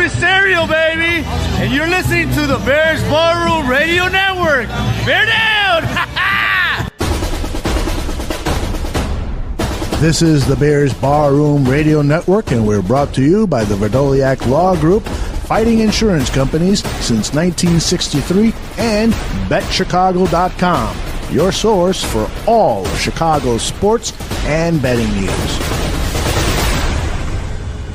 Bears cereal, baby. And you're listening to the Bears Ballroom Radio Network. Bear down! This is the Bears Barroom Radio Network, and we're brought to you by the Verdoliak Law Group, fighting insurance companies since 1963, and BetChicago.com, your source for all of Chicago's sports and betting news.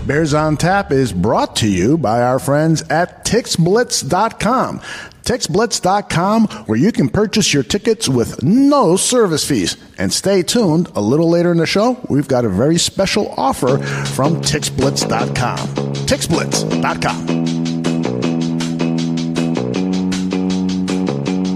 Bears on Tap is brought to you by our friends at TixBlitz.com. TixBlitz.com, where you can purchase your tickets with no service fees. And stay tuned, a little later in the show, we've got a very special offer from TixBlitz.com. TixBlitz.com.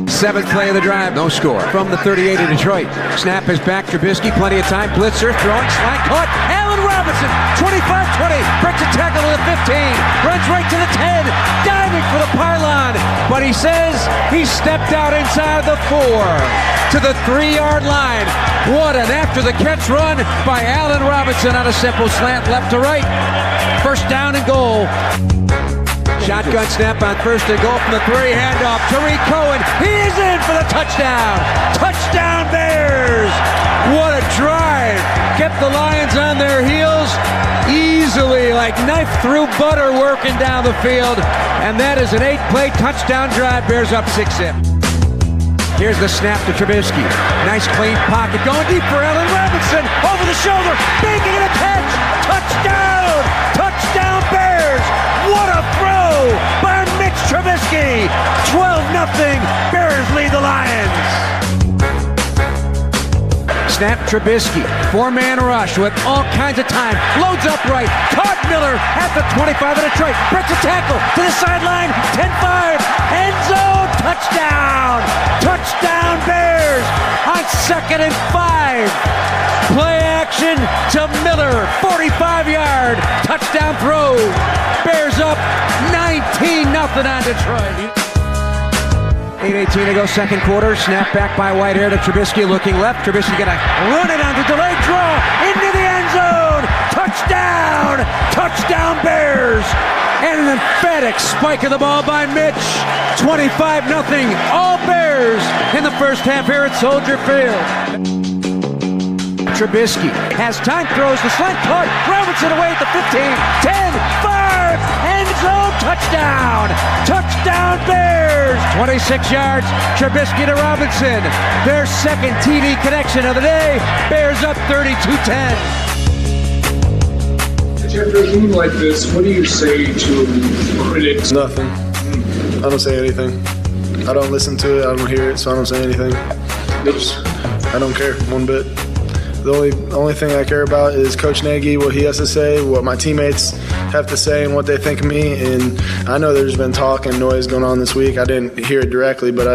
Seventh play of the drive, no score. From the 38 of Detroit. Snap is back, Trubisky, plenty of time. Blitzer, throwing, slant, caught. Allen Robinson, 25-20, breaks a tackle to the 15, runs right to the 10, diving for the pylon. But he says he stepped out inside the 4 to the 3-yard line. What an after-the-catch run by Allen Robinson on a simple slant left to right. First down and goal. Shotgun snap on first and goal from the 3, handoff. Tariq Cohen, he is in for the touchdown. Touchdown Bears. What a drive. Kept the Lions on their heels easily, like knife through butter working down the field. And that is an 8-play touchdown drive. Bears up 6-0. Here's the snap to Trubisky. Nice clean pocket. Going deep for Allen Robinson. Over the shoulder. Making a catch. Touchdown. Touchdown Bears. What a throw by Mitch Trubisky. 12-0. Bears lead the Lions. Snap Trubisky. 4-man rush with all kinds of time. Loads up right. Caught Miller at the 25 of Detroit. Breaks a tackle to the sideline. 10-5. End zone. Touchdown. Touchdown Bears on 2nd and 5. Play action to Miller. 45-yard touchdown throw. Bears up 19-0 on Detroit. 8:18 to go, second quarter. Snap back by Whitehair to Trubisky, looking left. Trubisky gonna run it on the delayed draw into the end zone. Touchdown! Touchdown Bears! And an emphatic spike of the ball by Mitch. 25-0. All Bears in the first half here at Soldier Field. Trubisky has time, throws the slant, caught. Robinson away at the 15, 10, 5, end zone, touchdown! Touchdown Bears! 26 yards, Trubisky to Robinson. Their second TD connection of the day. Bears up 32-10. After a game like this, what do you say to critics? Nothing. I don't say anything. I don't listen to it, I don't hear it, so I don't say anything. I don't care one bit. The only thing I care about is Coach Nagy, what he has to say, what my teammates have to say, and what they think of me. And I know there's been talk and noise going on this week. I didn't hear it directly, but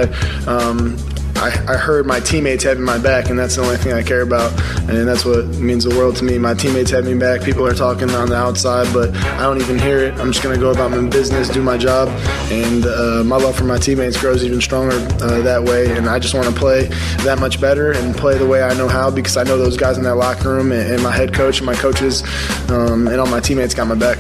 I heard my teammates having my back, and that's the only thing I care about. And that's what means the world to me. My teammates have me back. People are talking on the outside, but I don't even hear it. I'm just going to go about my business, do my job, and my love for my teammates grows even stronger that way. And I just want to play that much better and play the way I know how, because I know those guys in that locker room and my head coach and my coaches and all my teammates got my back.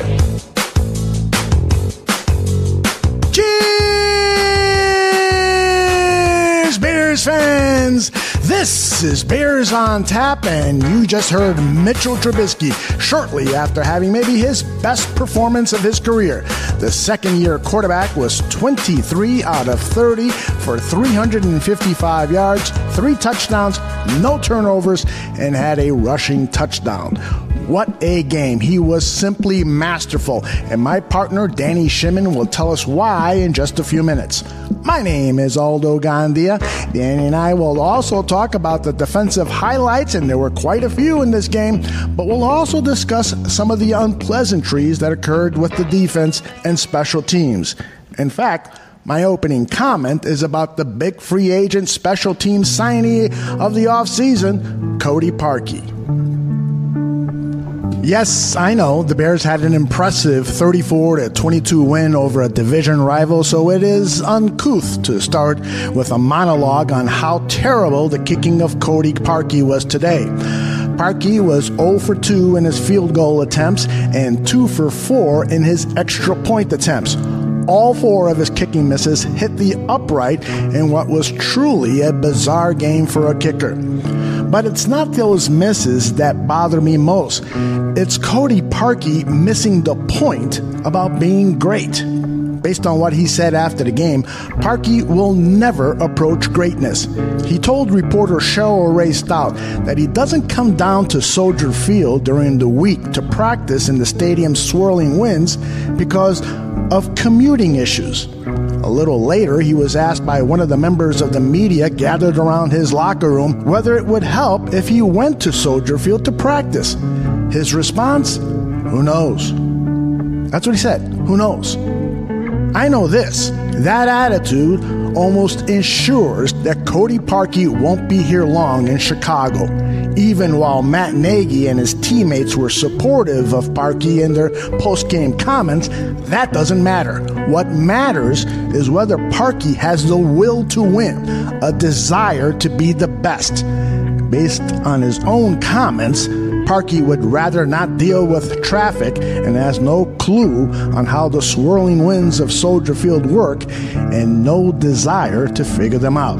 Bears fans, this is Bears on Tap, and you just heard Mitchell Trubisky shortly after having maybe his best performance of his career. The second-year quarterback was 23 out of 30 for 355 yards, 3 touchdowns, no turnovers, and had a rushing touchdown. What a game. He was simply masterful, and my partner Danny Shimon will tell us why in just a few minutes. My name is Aldo Gandia. Danny and I will also talk about the defensive highlights, and there were quite a few in this game, but we'll also discuss some of the unpleasantries that occurred with the defense and special teams. In fact, my opening comment is about the big free agent special team signee of the offseason, Cody Parkey. Yes, I know, the Bears had an impressive 34-22 win over a division rival, so it is uncouth to start with a monologue on how terrible the kicking of Cody Parkey was today. Parkey was 0 for 2 in his field goal attempts and 2 for 4 in his extra point attempts. All 4 of his kicking misses hit the upright in what was truly a bizarre game for a kicker. But it's not those misses that bother me most. It's Cody Parkey missing the point about being great. Based on what he said after the game, Parkey will never approach greatness. He told reporter Cheryl Ray Stout that he doesn't come down to Soldier Field during the week to practice in the stadium's swirling winds because of commuting issues. A little later, he was asked by one of the members of the media gathered around his locker room whether it would help if he went to Soldier Field to practice. His response? Who knows? That's what he said. Who knows? I know this. That attitude almost ensures that Cody Parkey won't be here long in Chicago. Even while Matt Nagy and his teammates were supportive of Parkey in their post-game comments, that doesn't matter. What matters is whether Parkey has the will to win, a desire to be the best. Based on his own comments, Parkey would rather not deal with traffic and has no clue on how the swirling winds of Soldier Field work and no desire to figure them out.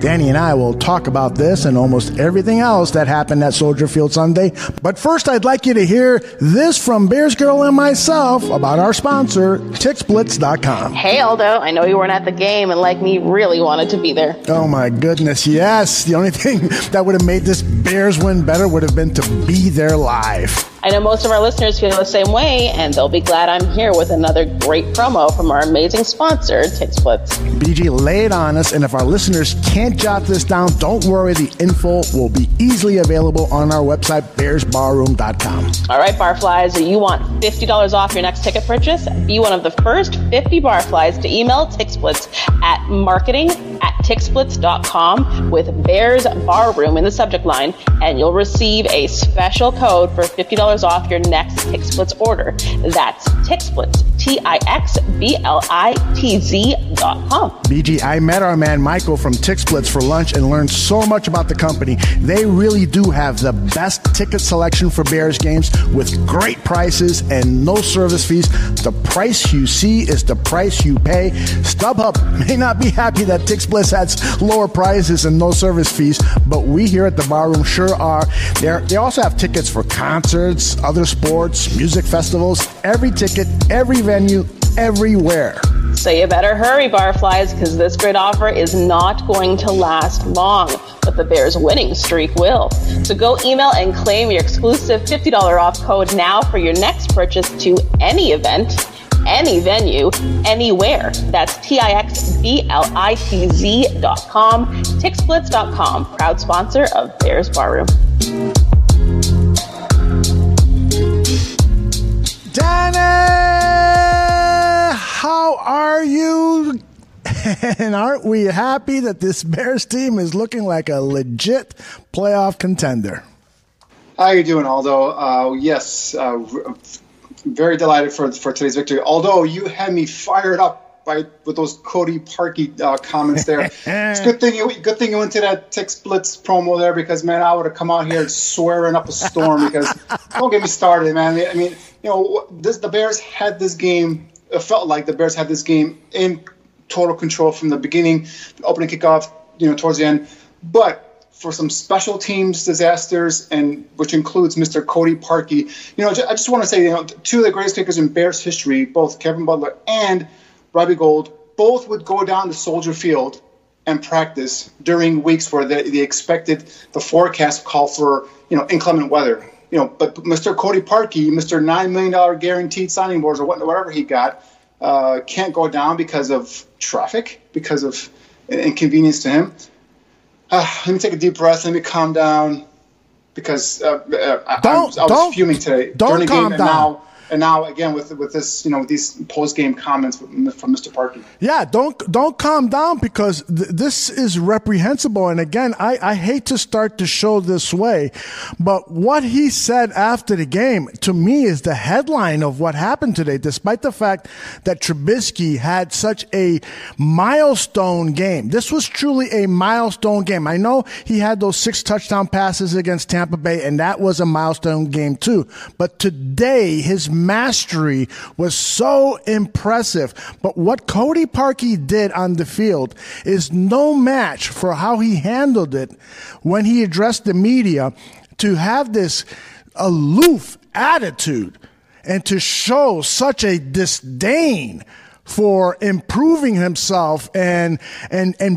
Danny and I will talk about this and almost everything else that happened at Soldier Field Sunday. But first, I'd like you to hear this from Bears Girl and myself about our sponsor, TixBlitz.com. Hey, Aldo. I know you weren't at the game and, like me, really wanted to be there. Oh, my goodness, yes. The only thing that would have made this Bears win better would have been to be there live. I know most of our listeners feel the same way, and they'll be glad I'm here with another great promo from our amazing sponsor, TixBlitz. BG, lay it on us, and if our listeners can't jot this down, don't worry, the info will be easily available on our website, bearsbarroom.com. All right, Barflies, you want $50 off your next ticket purchase? Be one of the first 50 Barflies to email TixBlitz at marketing@tixblitz.com with Bears Barroom in the subject line, and you'll receive a special code for $50 off your next TixBlitz order. That's TixBlitz, TixBlitz.com. BG, I met our man Michael from TixBlitz for lunch and learned so much about the company. They really do have the best ticket selection for Bears games with great prices and no service fees. The price you see is the price you pay. StubHub may not be happy that TixBlitz has lower prices and no service fees, but we here at the Barroom sure are. They also have tickets for concerts, other sports, music festivals, every ticket, every venue, everywhere. So you better hurry, Barflies, because this great offer is not going to last long, but the Bears' winning streak will. So go email and claim your exclusive $50 off code now for your next purchase to any event, any venue, anywhere. That's TixBlitz.com, TixBlitz.com, proud sponsor of Bears Barroom. Danny, how are you? And aren't we happy that this Bears team is looking like a legit playoff contender? How are you doing, Aldo? Yes, very delighted for today's victory. Although you had me fired up with those Cody Parkey comments there. It's a good thing you went to that TixBlitz promo there, because man, I would have come out here swearing up a storm. Because don't get me started, man. I mean, you know, the Bears had this game. It felt like the Bears had this game in total control from the beginning, the opening kickoff, you know, towards the end. But for some special teams disasters, and which includes Mr. Cody Parkey, you know, I just want to say, you know, two of the greatest kickers in Bears history, both Kevin Butler and Robbie Gould, both would go down to Soldier Field and practice during weeks where the forecast called for, you know, inclement weather. You know, but Mr. Cody Parkey, Mr. $9 million guaranteed signing bonus or whatever he got, can't go down because of traffic, because of inconvenience to him. Let me take a deep breath. Let me calm down, because I was fuming today during the game, And now again with this, with these post game comments from Mr. Parkey. Yeah, don't calm down, because this is reprehensible. And again, I hate to start the show this way, but what he said after the game to me is the headline of what happened today. Despite the fact that Trubisky had such a milestone game, this was truly a milestone game. I know he had those 6 touchdown passes against Tampa Bay, and that was a milestone game too. But today, his mastery was so impressive. But what Cody Parkey did on the field is no match for how he handled it when he addressed the media, to have this aloof attitude and to show such a disdain for improving himself and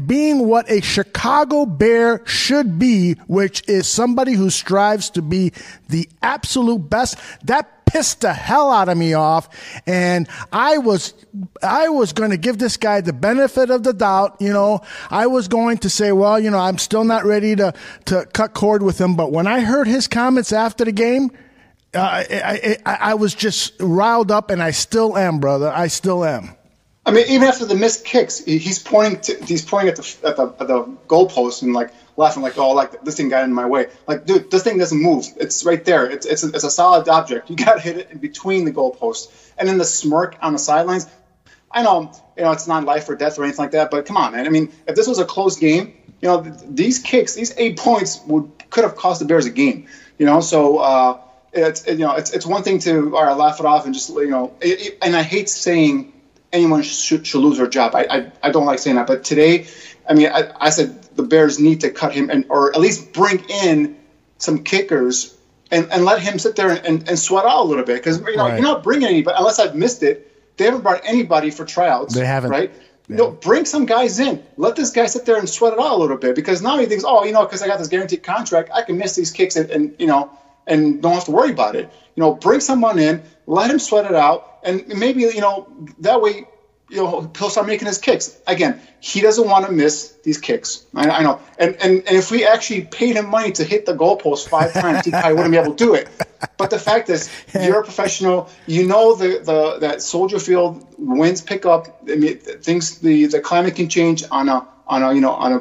being what a Chicago Bear should be, which is somebody who strives to be the absolute best. That pissed the hell out of me off, and I was going to give this guy the benefit of the doubt. I was going to say, well, I'm still not ready to cut cord with him, but when I heard his comments after the game, I was just riled up, and I still am, brother. I still am. I mean, even after the missed kicks, he's pointing at the goalpost and laughing this thing got in my way. Dude, this thing doesn't move. It's right there. It's a solid object. You got to hit it in between the goalposts. And then the smirk on the sidelines. I know, it's not life or death or anything like that, but come on, man. I mean, if this was a close game, these kicks, these 8 points could have cost the Bears a game. So it's one thing to laugh it off and just and I hate saying anyone should lose their job. I don't like saying that, but today, I mean, I said the Bears need to cut him or at least bring in some kickers and let him sit there and sweat out a little bit, because right. You're not bringing anybody unless I've missed it. They haven't brought anybody for tryouts. They haven't, right? Yeah. Bring some guys in. Let this guy sit there and sweat it out a little bit, because now he thinks, because I got this guaranteed contract, I can miss these kicks and don't have to worry about it. Bring someone in, let him sweat it out, and maybe that way he'll start making his kicks. Again, he doesn't want to miss these kicks. I know. And if we actually paid him money to hit the goalpost 5 times, he probably wouldn't be able to do it. But the fact is, you're a professional. That Soldier Field winds pick up. I mean, things the climate can change on a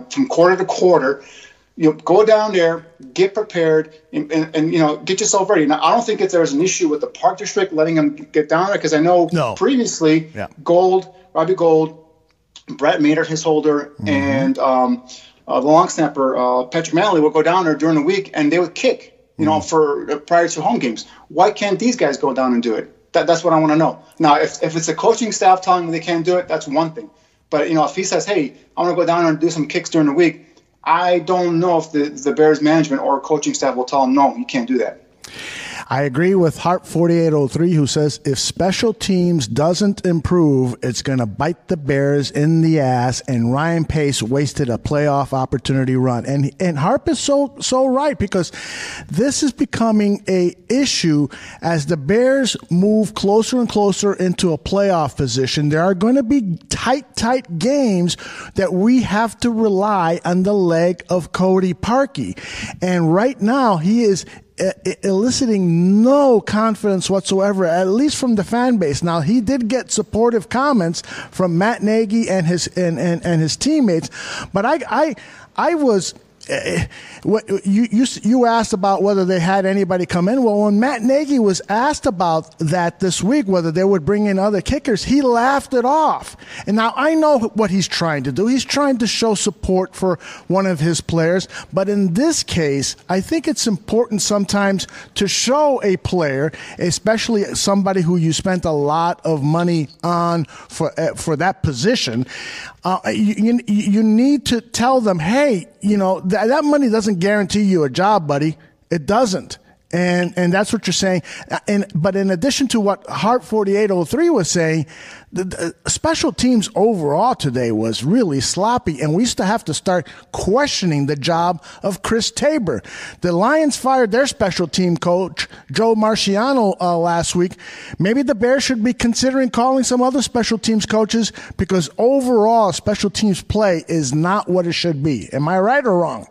from quarter to quarter. Go down there, get prepared, and get yourself ready. Now, I don't think there's an issue with the Park District letting them get down there, because I know previously Robbie Gold, Brett Mader, his holder, and the long snapper Patrick Manley would go down there during the week, and they would kick, for prior to home games. Why can't these guys go down and do it? That's what I want to know. Now, if it's a coaching staff telling them they can't do it, that's one thing. But if he says, "Hey, I want to go down there and do some kicks during the week," I don't know if the Bears management or coaching staff will tell him, no, you can't do that. I agree with Hart4803, who says if special teams doesn't improve, it's going to bite the Bears in the ass, and Ryan Pace wasted a playoff opportunity run. And Harp is so right, because this is becoming a issue as the Bears move closer and closer into a playoff position. There are going to be tight games that we have to rely on the leg of Cody Parkey. And right now, he is eliciting no confidence whatsoever, at least from the fan base. Now, he did get supportive comments from Matt Nagy and his teammates, but I was. You asked about whether they had anybody come in. Well, when Matt Nagy was asked about that this week, whether they would bring in other kickers, he laughed it off. And now I know what he's trying to do. He's trying to show support for one of his players. But in this case, I think it's important sometimes to show a player, especially somebody who you spent a lot of money on for that position. You need to tell them, hey, that money doesn't guarantee you a job, buddy. It doesn't. And that's what you're saying. But in addition to what Hart4803 was saying, the special teams overall today was really sloppy, and we used to have to start questioning the job of Chris Tabor. The Lions fired their special team coach, Joe Marciano, last week. Maybe the Bears should be considering calling some other special teams coaches, because overall special teams play is not what it should be. Am I right or wrong?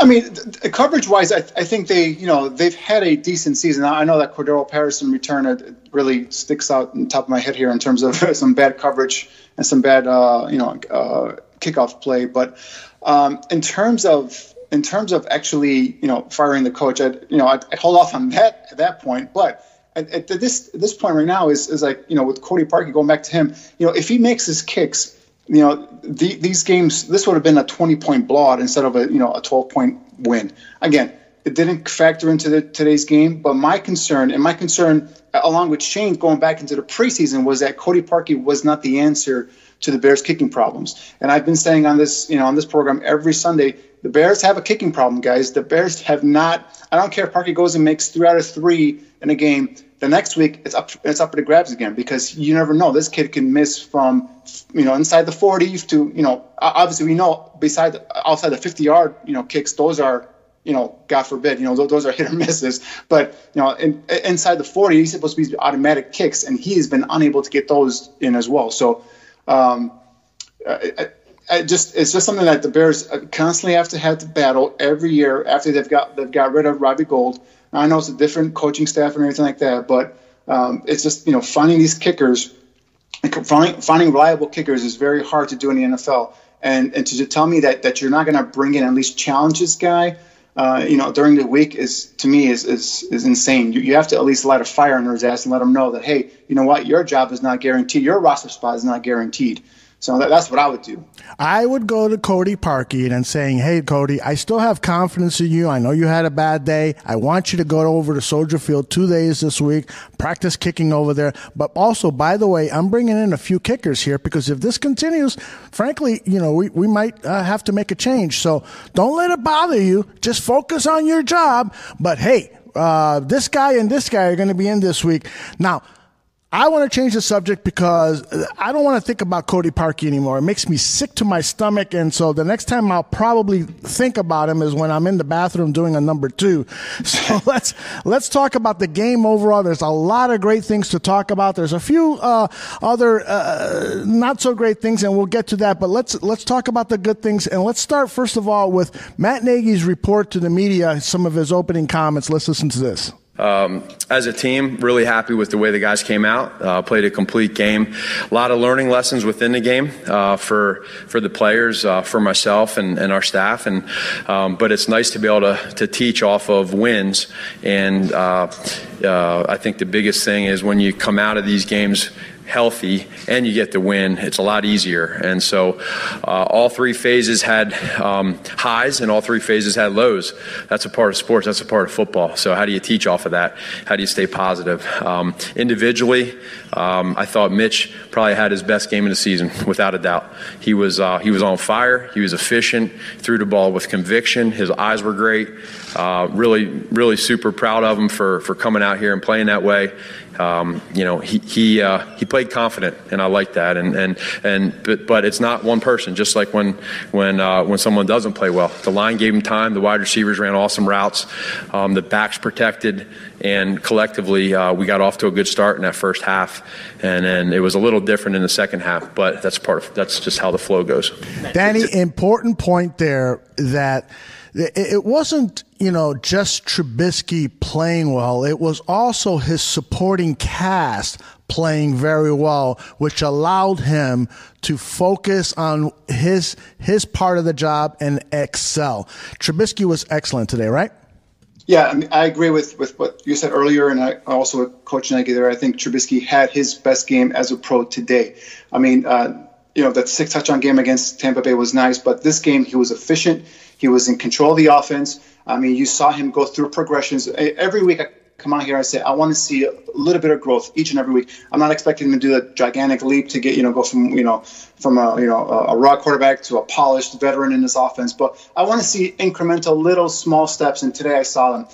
I mean, coverage-wise, I think they've had a decent season. I know that Cordero Patterson return really sticks out on top of my head here in terms of some bad coverage and some bad kickoff play. But in terms of actually firing the coach, I'd hold off on that at that point. But at this point right now is like with Cody Parkey, going back to him, if he makes his kicks. These games, this would have been a 20-point blowout instead of a 12-point win. Again, it didn't factor into today's game, but my concern, along with Shane going back into the preseason, was that Cody Parkey was not the answer to the Bears' kicking problems. And I've been saying on this program every Sunday, the Bears have a kicking problem, guys. The Bears have not. I don't care if Parkey goes and makes 3 out of 3 in a game. The next week, it's up for the grabs again, because you never know. This kid can miss from, inside the 40s to, obviously we know outside the 50-yard, kicks, those are, God forbid, those are hit or misses. But, inside the 40, he's supposed to be automatic kicks, and he has been unable to get those in as well. So it's just something that the Bears constantly have to battle every year after they've got rid of Robbie Gould. I know it's a different coaching staff and everything like that, but it's just, finding these kickers, finding reliable kickers is very hard to do in the NFL. And to tell me that you're not going to bring in at least challenge this guy, during the week is insane. You have to at least light a fire under his ass and let him know that, hey, you know what, your job is not guaranteed. Your roster spot is not guaranteed. So that's what I would do. I would go to Cody Parkey and saying, hey, Cody, I still have confidence in you. I know you had a bad day. I want you to go over to Soldier Field 2 days this week, practice kicking over there. But also, by the way, I'm bringing in a few kickers here, because if this continues, frankly, we might have to make a change. So don't let it bother you. Just focus on your job. But, hey, this guy and this guy are going to be in this week. Now, I want to change the subject because I don't want to think about Cody Parkey anymore. It makes me sick to my stomach, and so the next time I'll probably think about him is when I'm in the bathroom doing a number 2. So let's talk about the game overall. There's a lot of great things to talk about. There's a few other not so great things, and we'll get to that. But let's talk about the good things, and let's start first of all with Matt Nagy's report to the media. Some of his opening comments. Let's listen to this. As a team, really happy with the way the guys came out, played a complete game. A lot of learning lessons within the game for the players, for myself and our staff. But it's nice to be able to teach off of wins. And I think the biggest thing is when you come out of these games healthy and you get the win, it's a lot easier. And so all 3 phases had highs and all 3 phases had lows. That's a part of sports. That's a part of football. So how do you teach off of that? How do you stay positive? Individually, I thought Mitch probably had his best game of the season, without a doubt. He was on fire. He was efficient, threw the ball with conviction. His eyes were great. Really, really super proud of him for coming out here and playing that way. He played confident, and I like that. But it's not one person. Just like when someone doesn't play well, the line gave him time. The wide receivers ran awesome routes. The backs protected, and collectively we got off to a good start in that first half. And then it was a little different in the second half. But that's just how the flow goes. Danny, important point there that it wasn't, just Trubisky playing well. It was also his supporting cast playing very well, which allowed him to focus on his part of the job and excel. Trubisky was excellent today, right? Yeah, I mean, I agree with what you said earlier, and I also with Coach Nagy there. I think Trubisky had his best game as a pro today. I mean, that 6-touchdown game against Tampa Bay was nice, but this game he was efficient. He was in control of the offense. I mean, you saw him go through progressions. Every week I come out here, I say, I want to see a little bit of growth each and every week. I'm not expecting him to do a gigantic leap to get, go from a raw quarterback to a polished veteran in this offense. But I want to see incremental little small steps. And today I saw them.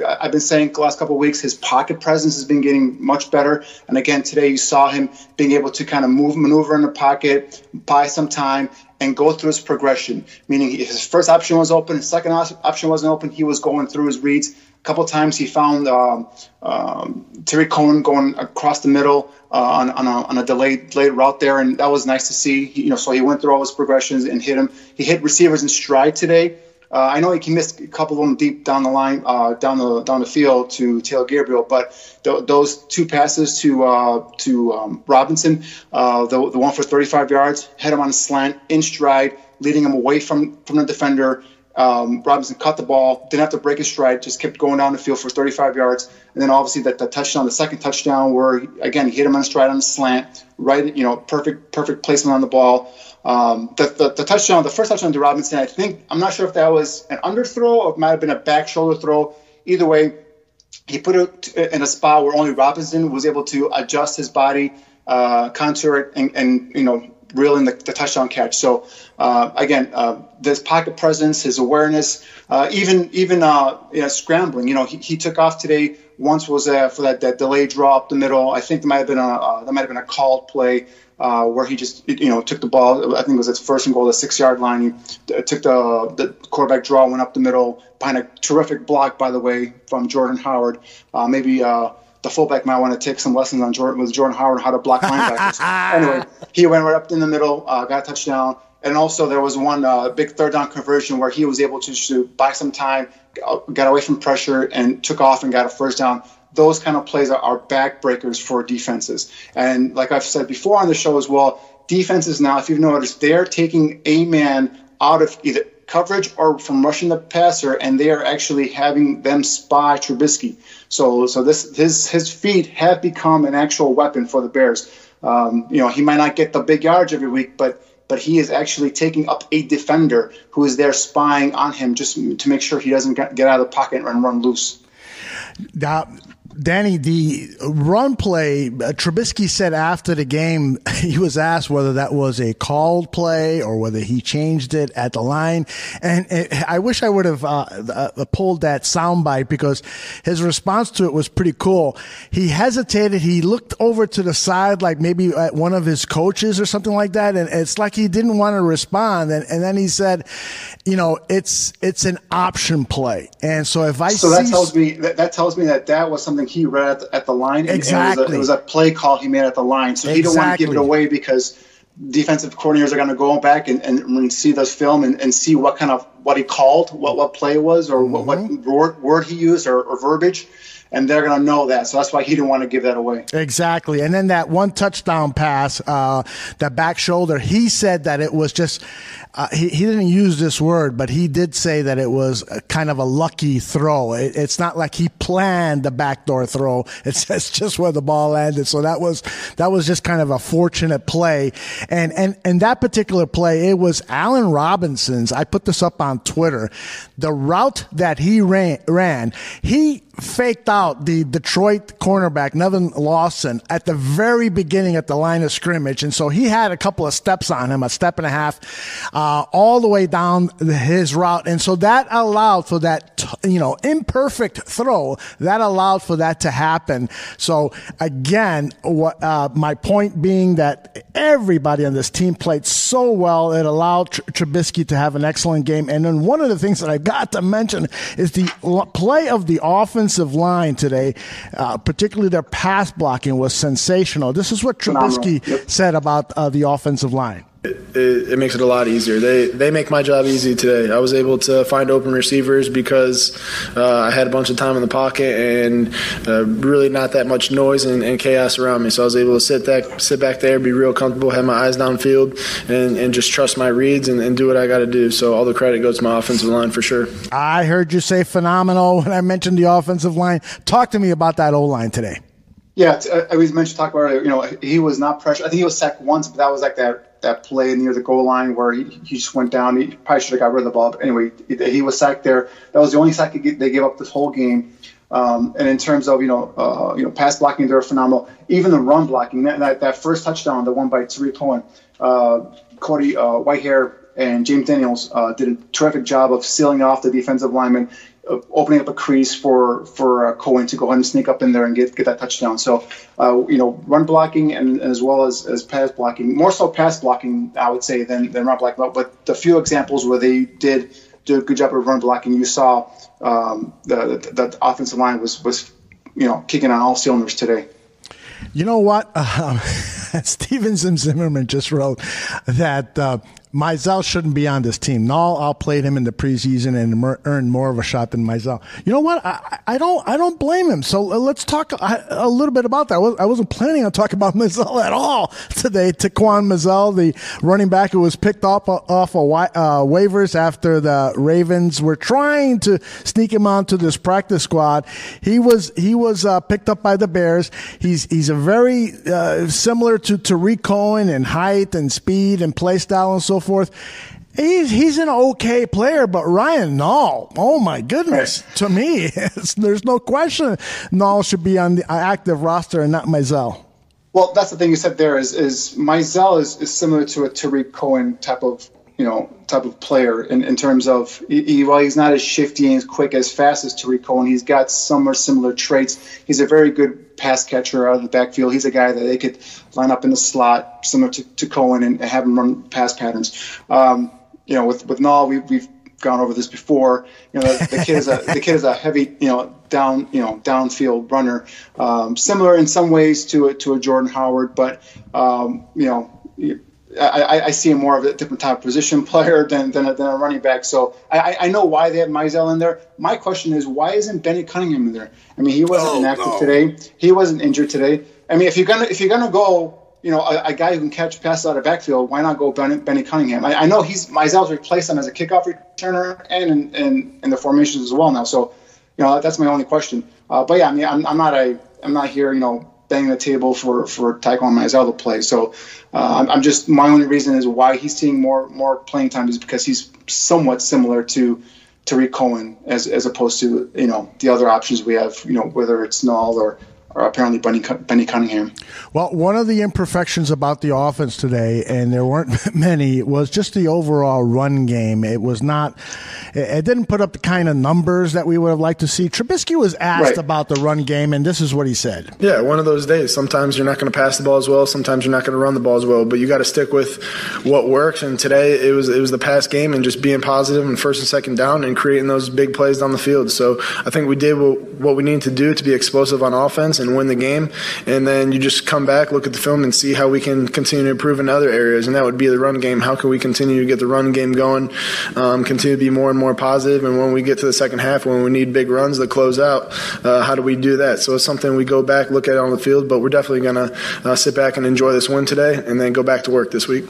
I've been saying the last couple of weeks, his pocket presence has been getting much better. And again, today you saw him being able to kind of maneuver in the pocket, buy some time, and go through his progression, meaning his first option was open, his second option wasn't open. He was going through his reads. A couple of times he found Terry Cohen going across the middle on a delayed route there, and that was nice to see. So he went through all his progressions and hit him. He hit receivers in stride today. I know he can miss a couple of them deep down the line, down the field to Taylor Gabriel, but those two passes to Robinson, the one for 35 yards, had him on a slant, in stride, leading him away from the defender. Robinson cut the ball, didn't have to break his stride, just kept going down the field for 35 yards. And then obviously the touchdown, the second touchdown, where again he hit him on a stride on the slant, right? Perfect placement on the ball. The touchdown, the first touchdown to Robinson, I'm not sure if that was an underthrow or it might have been a back shoulder throw. Either way, he put it in a spot where only Robinson was able to adjust his body, contour it, and reel in the touchdown catch. So again, this pocket presence, his awareness, even scrambling. He took off today. Once was for that delayed draw up the middle. I think there might have been a called play where he just took the ball. I think it was his first and goal, the 6-yard line. He took the quarterback draw, went up the middle behind a terrific block, by the way, from Jordan Howard. Maybe the fullback might want to take some lessons on Jordan Howard how to block linebackers. Anyway, he went right up in the middle, got a touchdown. And also there was one big third down conversion where he was able to buy some time, got away from pressure, and took off and got a first down. Those kind of plays are backbreakers for defenses. And like I've said before on the show as well, defenses now, if you've noticed, they're taking a man out of either coverage or from rushing the passer, and they are actually having them spy Trubisky. So his feet have become an actual weapon for the Bears. He might not get the big yards every week, but he is actually taking up a defender who is there spying on him just to make sure he doesn't get out of the pocket and run loose. Danny, the run play, Trubisky said after the game, he was asked whether that was a called play or whether he changed it at the line. And I wish I would have pulled that soundbite because his response to it was pretty cool. He hesitated. He looked over to the side like maybe at one of his coaches or something like that. And it's like he didn't want to respond. And then he said, it's an option play. And so that tells me that was something he read at the line. Exactly. It was a play call he made at the line. So he don't want to give it away because defensive coordinators are going to go back and see this film and see what he called, what play it was, or what word he used or verbiage. And they're going to know that. So that's why he didn't want to give that away. Exactly. And then that one touchdown pass, that back shoulder, he said that it was just, he didn't use this word, but he did say that it was kind of a lucky throw. It's not like he planned the backdoor throw. It's just where the ball landed. So that was just kind of a fortunate play. And that particular play, it was Allen Robinson's. I put this up on Twitter. The route that he ran, he faked out the Detroit cornerback, Nevin Lawson, at the very beginning at the line of scrimmage. And so he had a couple of steps on him, a step and a half, all the way down his route. And so that allowed for that, imperfect throw. That allowed for that to happen. So again, my point being that everybody on this team played so well. It allowed Trubisky to have an excellent game. And then one of the things that I got to mention is the play of the offensive line today, particularly their pass blocking, was sensational. This is what Trubisky said about the offensive line. It makes it a lot easier. They make my job easy today. I was able to find open receivers because I had a bunch of time in the pocket and really not that much noise and chaos around me. So I was able to sit back there, be real comfortable, have my eyes downfield, and just trust my reads and do what I got to do. So all the credit goes to my offensive line for sure. I heard you say phenomenal when I mentioned the offensive line. Talk to me about that O-line today. Yeah, I was mentioned talk about earlier. He was not pressured. I think he was sacked once, but that was like that play near the goal line where he just went down. He probably should have got rid of the ball. But anyway, he was sacked there. That was the only sack they gave up this whole game. And in terms of pass blocking, they're phenomenal. Even the run blocking, that first touchdown, the one by Tariq Cohen, Cody Whitehair and James Daniels did a terrific job of sealing off the defensive lineman, opening up a crease for Cohen to go ahead and sneak up in there and get that touchdown. So, run blocking and as well as pass blocking, more so pass blocking, I would say, than run blocking. But the few examples where they did do a good job of run blocking, you saw the offensive line was kicking on all cylinders today. You know what? Steven Zimmerman just wrote that Mizell shouldn't be on this team. Nall outplayed him in the preseason and earned more of a shot than Mizell. You know what? I don't blame him. So let's talk a little bit about that. I wasn't planning on talking about Mizell at all today. Taquan Mizell, the running back who was picked off waivers after the Ravens were trying to sneak him onto this practice squad. He was picked up by the Bears. He's a very similar to Tariq Cohen in height and speed and play style and so forth. He's an okay player, but Ryan Nall, oh my goodness, to me, there's no question Nall should be on the active roster and not Mizell. Well, that's the thing you said there is Mizell is similar to a Tariq Cohen type of player in terms of while he's not as shifty and as quick as fast as Tariq Cohen, he's got some similar traits. He's a very good pass catcher out of the backfield. He's a guy that they could line up in the slot similar to Cohen and have him run pass patterns. With Nall, we've gone over this before. The kid is a heavy downfield runner, similar in some ways to a Jordan Howard, but I see him more of a different type of position player than a running back. So I know why they have Mizell in there. My question is, why isn't Benny Cunningham in there? I mean, he wasn't inactive today. He wasn't injured today. I mean, if you're gonna go, a guy who can catch passes out of backfield, why not go Benny Cunningham? I know Mizell's replaced him as a kickoff returner and in the formations as well now. So, that's my only question. But yeah, I mean, I'm not here, banging the table for Taquan Mizell to play. So I'm just, my only reason is why he's seeing more playing time is because he's somewhat similar to Tariq Cohen as opposed to the other options we have, whether it's Nall or apparently Benny Cunningham. Well, one of the imperfections about the offense today, and there weren't many, was just the overall run game. It didn't put up the kind of numbers that we would have liked to see. Trubisky was asked about the run game, and this is what he said. Yeah, one of those days. Sometimes you're not going to pass the ball as well. Sometimes you're not going to run the ball as well. But you got to stick with what works. And today it was the pass game and just being positive and first and second down and creating those big plays down the field. So I think we did what we need to do to be explosive on offense and win the game. And then you just come back, look at the film, and see how we can continue to improve in other areas. And that would be the run game. How can we continue to get the run game going, continue to be more and more positive? And when we get to the second half, when we need big runs to close out, how do we do that? So it's something we go back, look at on the field, but we're definitely going to sit back and enjoy this win today and then go back to work this week.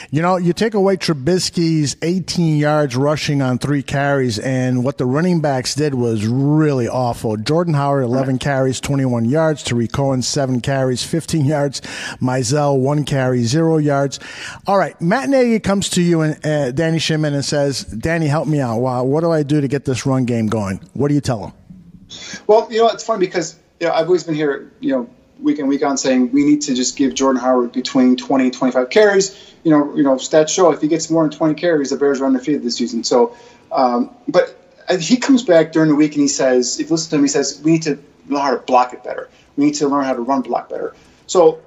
You take away Trubisky's 18 yards rushing on 3 carries, and what the running backs did was really awful. Jordan Howard, 11 carries, 21 yards. Tariq Cohen, 7 carries, 15 yards. Mizell, 1 carry, 0 yards. All right, Matt Nagy comes to you and Danny Shimon and says, Danny, help me out. Wow, what do I do to get this run game going? What do you tell him? Well, it's funny because I've always been here, week in, week on saying we need to just give Jordan Howard between 20 and 25 carries. Stats show if he gets more than 20 carries, the Bears are undefeated this season. So, but he comes back during the week and he says, if you listen to him, he says, we need to learn how to block it better. We need to learn how to run block better. So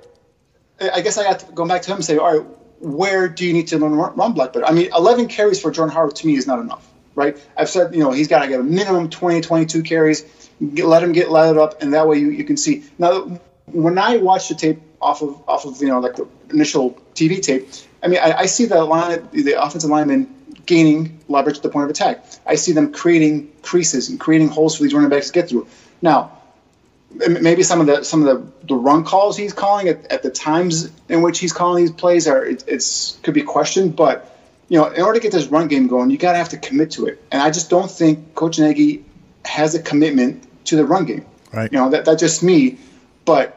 I guess I got to go back to him and say, all right, where do you need to learn run block better? I mean, 11 carries for Jordan Howard to me is not enough, right? I've said, he's got to get a minimum 20, 22 carries, let him get lathered up, and that way you can see. Now, when I watch the tape off of like the initial TV tape, I mean, I see the offensive linemen gaining leverage at the point of attack. I see them creating creases and creating holes for these running backs to get through. Now, maybe some of the run calls he's calling at the times in which he's calling these plays could be questioned, but in order to get this run game going, you gotta have to commit to it. And I just don't think Coach Nagy has a commitment to the run game. Right. That's just me, but.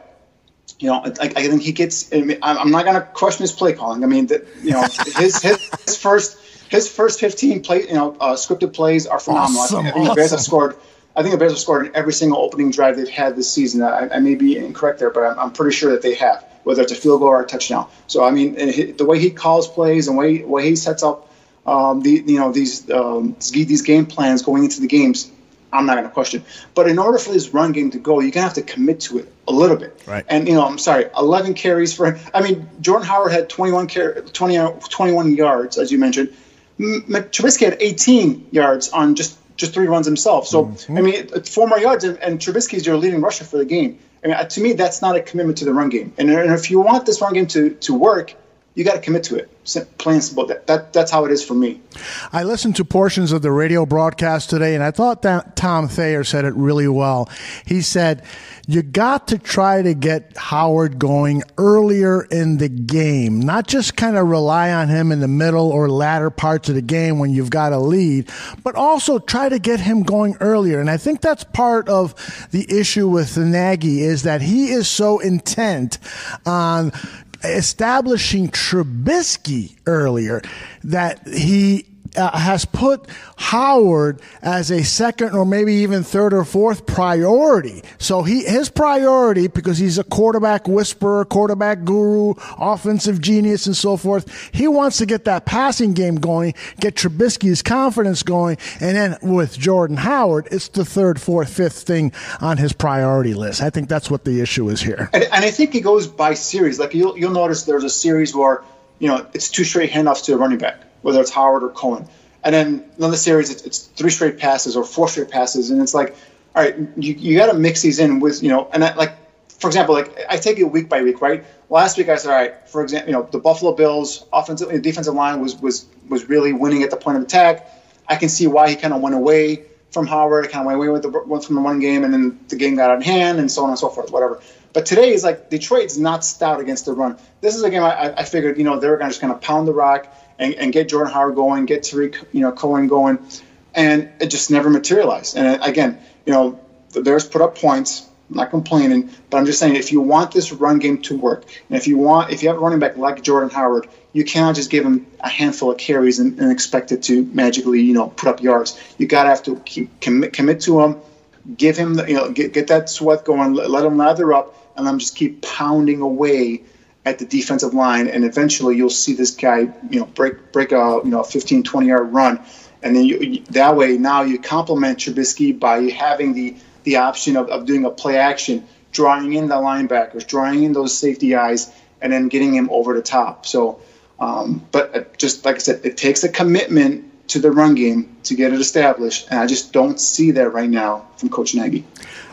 I think he gets. I'm not going to question his play calling. I mean, his first 15 scripted plays are phenomenal. Awesome. I think the Bears have scored. I think the Bears have scored in every single opening drive they've had this season. I may be incorrect there, but I'm pretty sure that they have, whether it's a field goal or a touchdown. So I mean, the way he calls plays and the way he sets up these game plans going into the games, I'm not going to question. But in order for this run game to go, you're going to have to commit to it a little bit. Right. And, I'm sorry, 11 carries for him. I mean, Jordan Howard had 21 yards, as you mentioned. Trubisky had 18 yards on just 3 runs himself. So, I mean, 4 more yards, and Trubisky's your leading rusher for the game. I mean, to me, that's not a commitment to the run game. And if you want this run game to work, you got to commit to it. Plain and simple. That's how it is for me. I listened to portions of the radio broadcast today, and I thought that Tom Thayer said it really well. He said, you got to try to get Howard going earlier in the game, not just kind of rely on him in the middle or latter parts of the game when you've got a lead, but also try to get him going earlier. And I think that's part of the issue with Nagy, is that he is so intent on establishing Trubisky earlier that he has put Howard as a second or maybe even third or fourth priority. So his priority, because he's a quarterback whisperer, quarterback guru, offensive genius, and so forth, he wants to get that passing game going, get Trubisky's confidence going, and then with Jordan Howard, it's the third, fourth, fifth thing on his priority list. I think that's what the issue is here. And I think it goes by series. Like you'll notice there's a series where, it's 2 straight handoffs to a running back, whether it's Howard or Cohen. And then another series, it's 3 straight passes or 4 straight passes. And it's like, all right, you got to mix these in with, and for example, I take it week by week, right? Last week I said, all right, for example, the Buffalo Bills defensive line was really winning at the point of attack. I can see why he kind of went away from Howard, kind of went away from the one game, and then the game got out of hand and so on and so forth, whatever. But today is like Detroit's not stout against the run. This is a game I figured, they were going to just kind of pound the rock and get Jordan Howard going, get Tariq, Cohen going, and it just never materialized. And again, the Bears put up points. I'm not complaining, but I'm just saying if you want this run game to work, and if you have a running back like Jordan Howard, you cannot just give him a handful of carries and expect it to magically, put up yards. You got to have to commit to him, give him, get that sweat going, let him lather up, and let him just keep pounding away at the defensive line, and eventually you'll see this guy, break a 15, 20-yard run, and then that way now you complement Trubisky by having the option of doing a play action, drawing in the linebackers, drawing in those safety eyes, and then getting him over the top. So, but just like I said, it takes a commitment to the run game to get it established, and I just don't see that right now from Coach Nagy.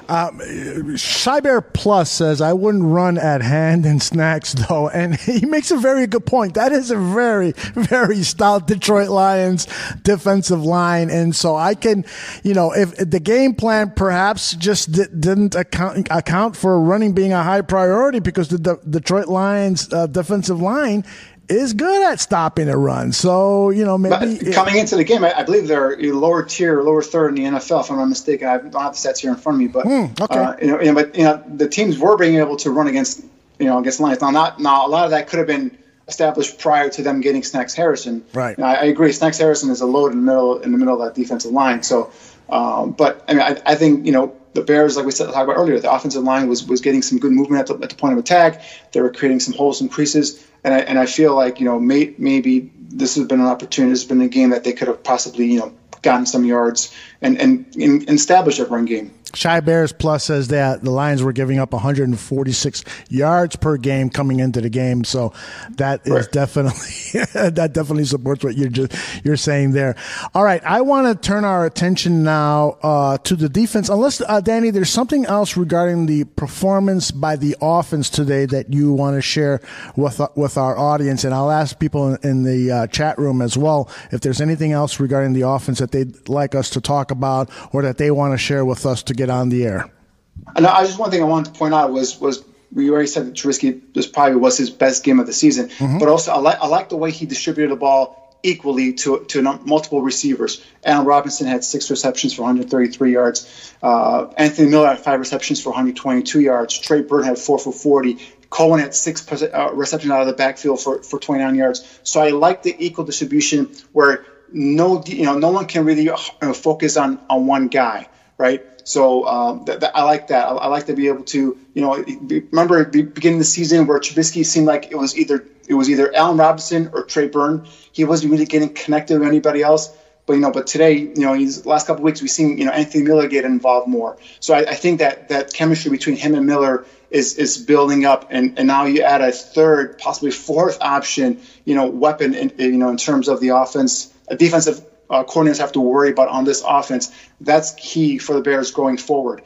Cyber Plus says, I wouldn't run at Hand and Snacks, though. And he makes a very good point. That is a very, very stout Detroit Lions defensive line. And so I can, if the game plan perhaps just didn't account for running being a high priority, because the Detroit Lions defensive line is good at stopping a run. So, maybe coming into the game, I believe they're lower third in the NFL, if I'm not mistaken. I don't have the stats here in front of me, but the teams were being able to run against Lions. Now a lot of that could have been established prior to them getting Snacks Harrison. Right. I agree. Snacks Harrison is a load in the middle of that defensive line. So, but I think the Bears, like we talked about earlier, the offensive line was getting some good movement at the point of attack. They were creating some holes and creases. And I feel like, maybe this has been an opportunity. This has been a game that they could have possibly, gotten some yards and established a run game. Shy Bears Plus says that the Lions were giving up 146 yards per game coming into the game. So that is definitely supports what you're saying there. All right. I want to turn our attention now to the defense. Unless, Danny, there's something else regarding the performance by the offense today that you want to share with our audience. And I'll ask people in the chat room as well if there's anything else regarding the offense that they'd like us to talk about or that they want to share with us to get on the air. And one thing I wanted to point out was we already said that Trubisky was his best game of the season, but also I like the way he distributed the ball equally to multiple receivers. Allen Robinson had 6 receptions for 133 yards. Anthony Miller had 5 receptions for 122 yards. Trey Burton had 4 for 40. Cohen had 6 receptions out of the backfield for 29 yards. So I like the equal distribution where no one can really focus on one guy, right? So I like that. I like to be able to, remember at the beginning of the season where Trubisky seemed like it was either Allen Robinson or Trey Burton. He wasn't really getting connected with anybody else. But today, these last couple of weeks, we've seen, Anthony Miller get involved more. So I think that chemistry between him and Miller is building up, and now you add a third, possibly fourth option, weapon, in terms of the offense, defensive coordinators have to worry about on this offense. That's key for the Bears going forward.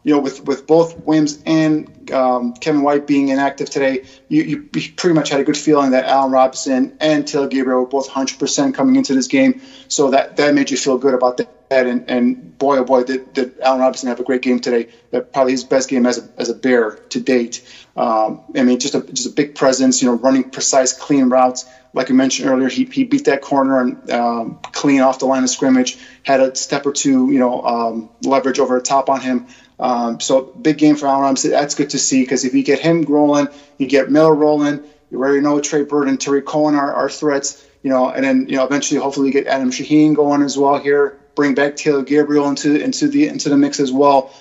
with both Wims and Kevin White being inactive today, you pretty much had a good feeling that Allen Robinson and Taylor Gabriel were both 100% coming into this game. So that made you feel good about that. And boy, oh boy, did Allen Robinson have a great game today. That probably his best game as a Bear to date. Just a big presence, running precise, clean routes. Like I mentioned earlier, he beat that corner and clean off the line of scrimmage, had a step or two, leverage over the top on him. So big game for Allen Robinson. That's good to see, because if you get him rolling, you get Miller rolling, you already know Trey Burton and Tariq Cohen are threats, and then, eventually hopefully you get Adam Shaheen going as well here, bring back Taylor Gabriel into the mix as well.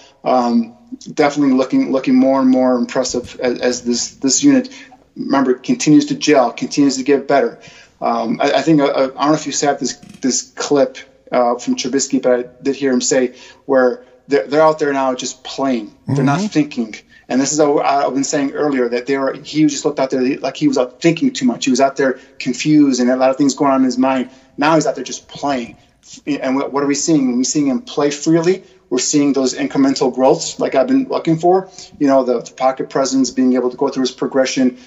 Definitely looking more and more impressive as this unit, remember, continues to gel, continues to get better. I think, I don't know if you saw this clip from Trubisky, but I did hear him say where they're out there now just playing. They're not thinking. And this is what I've been saying earlier, that he just looked out there like he was out thinking too much. He was out there confused and a lot of things going on in his mind. Now he's out there just playing. And what are we seeing? When we're seeing him play freely, we're seeing those incremental growths like I've been looking for. The pocket presence, being able to go through his progression,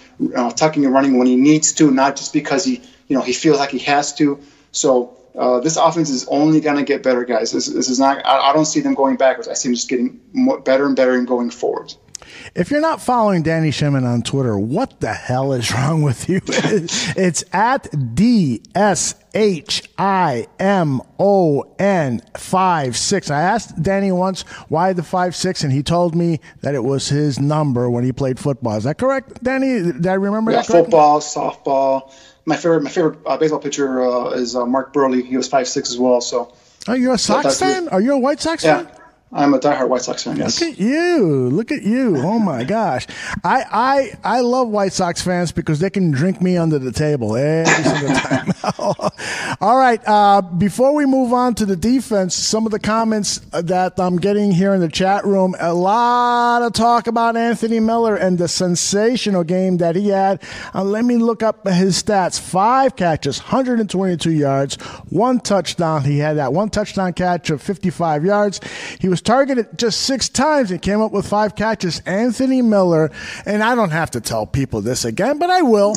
tucking and running when he needs to, not just because he feels like he has to. So this offense is only going to get better, guys. This is not. I don't see them going backwards. I see them just getting better and better and going forward. If you're not following Danny Shimon on Twitter, what the hell is wrong with you? It's at DSHIMON56. I asked Danny once why the 5'6", and he told me that it was his number when he played football. Is that correct, Danny? Did I remember that correctly? Football, softball. My favorite baseball pitcher is Mark Burley. He was 5'6" as well. So. Oh, you're a Sox fan? Are you a White Sox fan? I'm a diehard White Sox fan, yes. Look at you. Oh, my gosh. I love White Sox fans because they can drink me under the table every single time. All right. Before we move on to the defense, some of the comments that I'm getting here in the chat room, a lot of talk about Anthony Miller and the sensational game that he had. Let me look up his stats. 5 catches, 122 yards, 1 touchdown. He had that 1 touchdown catch of 55 yards. He was targeted just 6 times and came up with 5 catches. Anthony Miller, and I don't have to tell people this again, but I will.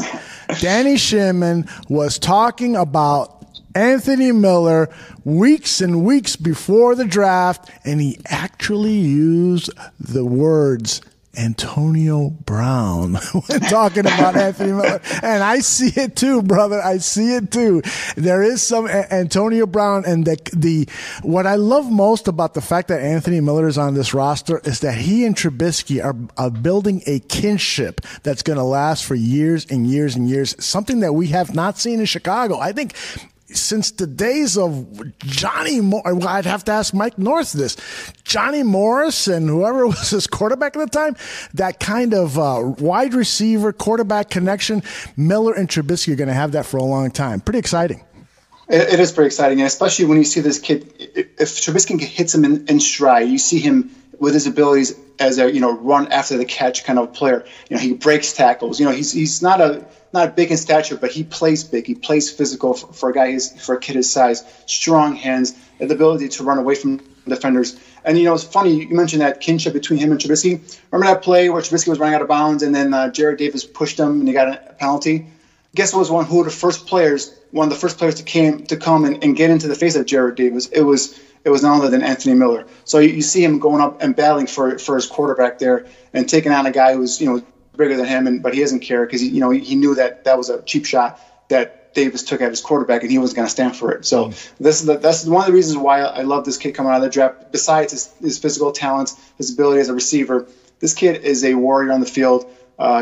Danny Shimon was talking about Anthony Miller weeks and weeks before the draft, and he actually used the words Antonio Brown when talking about Anthony Miller. And I see it too, brother. I see it too. There is some Antonio Brown, and the what I love most about the fact that Anthony Miller is on this roster is that he and Trubisky are building a kinship that's going to last for years and years and years, something that we have not seen in Chicago. I think since the days of Johnny Morris, I'd have to ask Mike North this, Johnny Morris and whoever was his quarterback at the time, that kind of wide receiver quarterback connection, Miller and Trubisky are going to have that for a long time. Pretty exciting. It is pretty exciting, and especially when you see this kid, if Trubisky hits him in stride, you see him with his abilities as a run after the catch kind of player. He breaks tackles. He's not a big in stature, but he plays big. He plays physical for a kid his size. Strong hands, and the ability to run away from defenders. And it's funny you mentioned that kinship between him and Trubisky. Remember that play where Trubisky was running out of bounds, and then Jared Davis pushed him, and he got a penalty. Guess what was one of the first players to come and get into the face of Jared Davis? It was none other than Anthony Miller. So you see him going up and battling for his quarterback there and taking on a guy who's bigger than him, but he doesn't care because he knew that was a cheap shot that Davis took at his quarterback, and he wasn't going to stand for it. So that's one of the reasons why I love this kid coming out of the draft. Besides his physical talents, his ability as a receiver, this kid is a warrior on the field.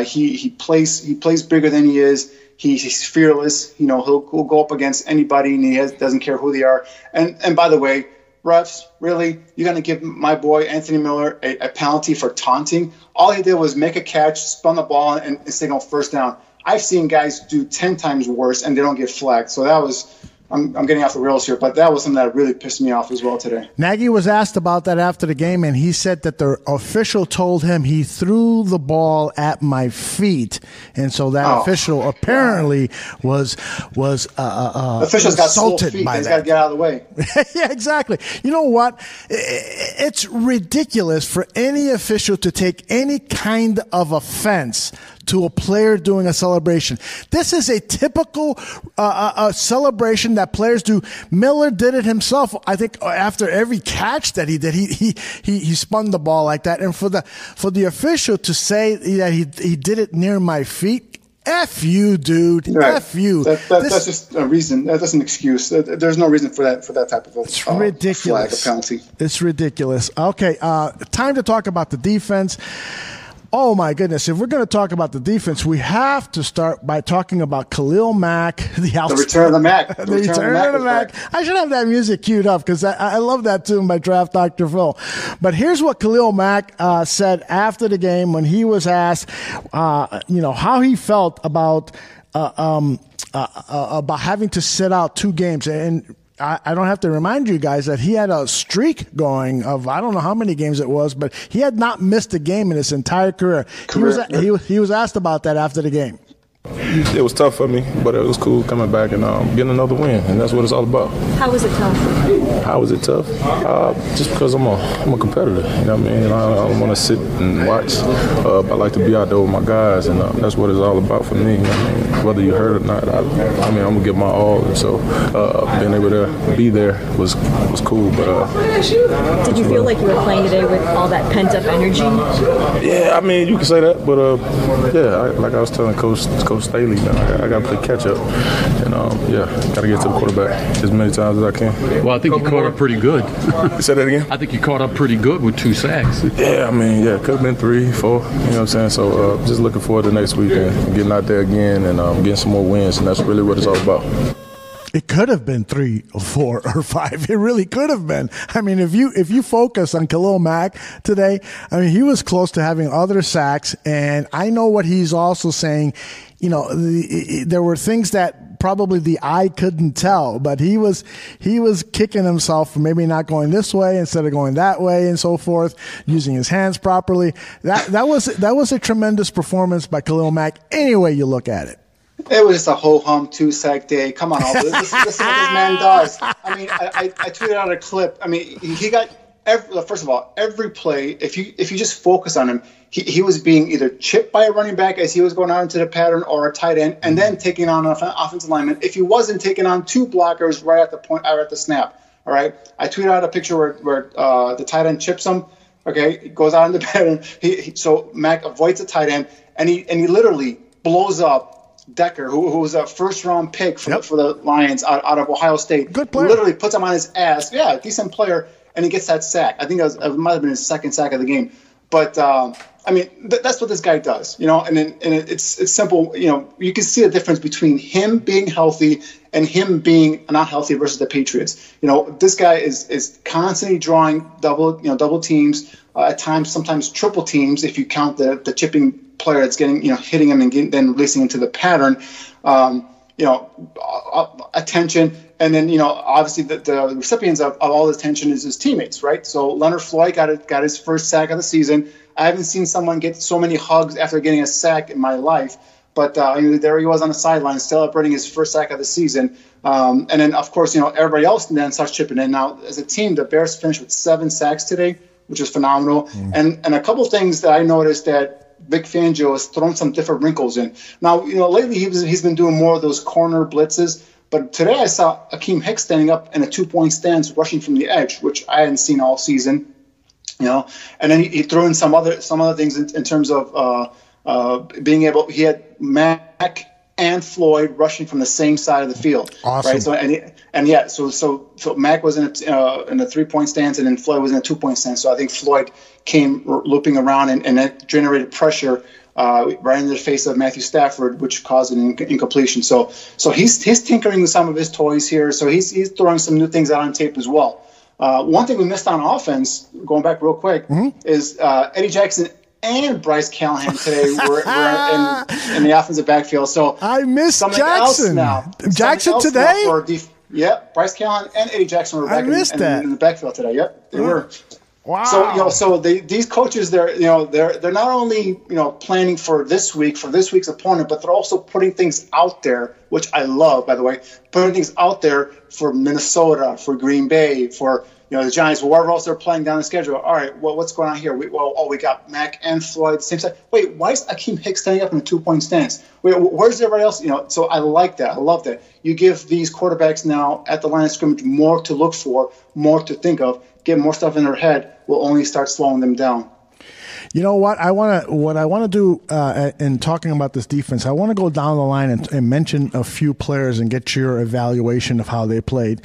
He plays bigger than he is. He's fearless. He'll go up against anybody, and he doesn't care who they are. And by the way, refs, really? You're going to give my boy Anthony Miller a penalty for taunting? All he did was make a catch, spun the ball, and signal first down. I've seen guys do 10 times worse, and they don't get flagged. So that was I'm getting off the rails here, but that was something that really pissed me off as well today. Nagy was asked about that after the game, and he said that the official told him he threw the ball at my feet, and so that official apparently was officials got slow feet. He's got to get out of the way. Yeah, exactly. You know what? It's ridiculous for any official to take any kind of offense to a player doing a celebration. This is a typical celebration that players do. Miller did it himself. I think after every catch that he did, he spun the ball like that. And for the official to say that he did it near my feet, F you, dude. Right. F you. That's just a reason. That's an excuse. There's no reason for that type of it's ridiculous. Flag, a penalty. It's ridiculous. Okay, time to talk about the defense. Oh, my goodness. If we're going to talk about the defense, we have to start by talking about Khalil Mack. The return of the Mack. The return of the Mack. I should have that music queued up because I love that tune by Draft Dr. Phil. But here's what Khalil Mack said after the game when he was asked, how he felt about having to sit out 2 games. And I don't have to remind you guys that he had a streak going of I don't know how many games it was, but he had not missed a game in his entire career. He was asked about that after the game. It was tough for me, but it was cool coming back and getting another win, and that's what it's all about. How was it tough? How was it tough? Just because I'm a competitor, you know what I mean? I don't want to sit and watch. I like to be out there with my guys, and that's what it's all about for me. You know what I mean? Whether you hurt or not, I'm going to give my all, and so being able to be there was cool. But did you feel like you were playing today with all that pent-up energy? Yeah, I mean, you can say that, but like I was telling Coach Staley, I got to play catch up, and got to get to the quarterback as many times as I can. Well, I think you caught up pretty good. Say that again? I think you caught up pretty good with 2 sacks. Yeah, I mean, could have been 3, 4. You know what I'm saying? So just looking forward to next week and getting out there again and getting some more wins, and that's really what it's all about. It could have been 3 or 4 or 5. It really could have been. I mean, if you focus on Khalil Mack today, I mean, he was close to having other sacks, and I know what he's also saying. You know, there were things that probably the eye couldn't tell, but he was kicking himself for maybe not going this way instead of going that way and so forth, using his hands properly. That was a tremendous performance by Khalil Mack any way you look at it. It was just a ho-hum 2-sack day. Come on, Aldo. This is what this man does. I mean, I tweeted out a clip. I mean, he got first of all, every play. If you just focus on him, he was being either chipped by a running back as he was going out into the pattern, or a tight end, and then taking on an offensive lineman. If he wasn't taking on 2 blockers right at the snap. All right. I tweeted out a picture where the tight end chips him. Okay, goes out in the pattern. So Mack avoids the tight end, and he literally blows up Decker, who was a first-round pick for the Lions out of Ohio State. Good player. Literally puts him on his ass. Yeah, decent player, and he gets that sack. I think it might have been his second sack of the game. But I mean, that's what this guy does, you know. And it's simple. You know, you can see the difference between him being healthy and him being not healthy versus the Patriots. You know, this guy is constantly drawing double teams, at times sometimes triple teams if you count the chipping player that's hitting him and then releasing into the pattern. Attention, and then obviously the recipients of all the attention is his teammates, right? So Leonard Floyd got his first sack of the season. I haven't seen someone get so many hugs after getting a sack in my life. But there he was on the sideline celebrating his first sack of the season. And then, of course, everybody else then starts chipping in. Now, as a team, the Bears finished with 7 sacks today, which is phenomenal. And a couple of things that I noticed that Vic Fangio has thrown some different wrinkles in. Now, lately he's been doing more of those corner blitzes. But today I saw Akeem Hicks standing up in a 2-point stance rushing from the edge, which I hadn't seen all season. And then he threw in some other things in terms of being able. He had Mack and Floyd rushing from the same side of the field. Awesome. Right. So Mack was in a 3-point stance, and then Floyd was in a 2-point stance. So I think Floyd came looping around, and that generated pressure right in the face of Matthew Stafford, which caused an incompletion. So he's tinkering with some of his toys here. So he's throwing some new things out on tape as well. One thing we missed on offense, going back real quick, is Eddie Jackson and Bryce Callahan today were in the offensive backfield. So I missed Jackson. Else now. Jackson today? Yeah, Bryce Callahan and Eddie Jackson were back in the backfield today. Yep, they were. Wow. So these coaches, they're not only planning for this week's opponent, but they're also putting things out there, which I love, by the way, putting things out there for Minnesota, for Green Bay, for the Giants, wherever else they're playing down the schedule. All right, well, what's going on here? We got Mac and Floyd same side. Wait, why is Akeem Hicks standing up in a 2-point stance? Wait, where's everybody else? So I like that. I love that. You give these quarterbacks now at the line of scrimmage more to look for, more to think of, get more stuff in their head. Will only start slowing them down. You know what I want to do in talking about this defense, I want to go down the line and mention a few players and get your evaluation of how they played.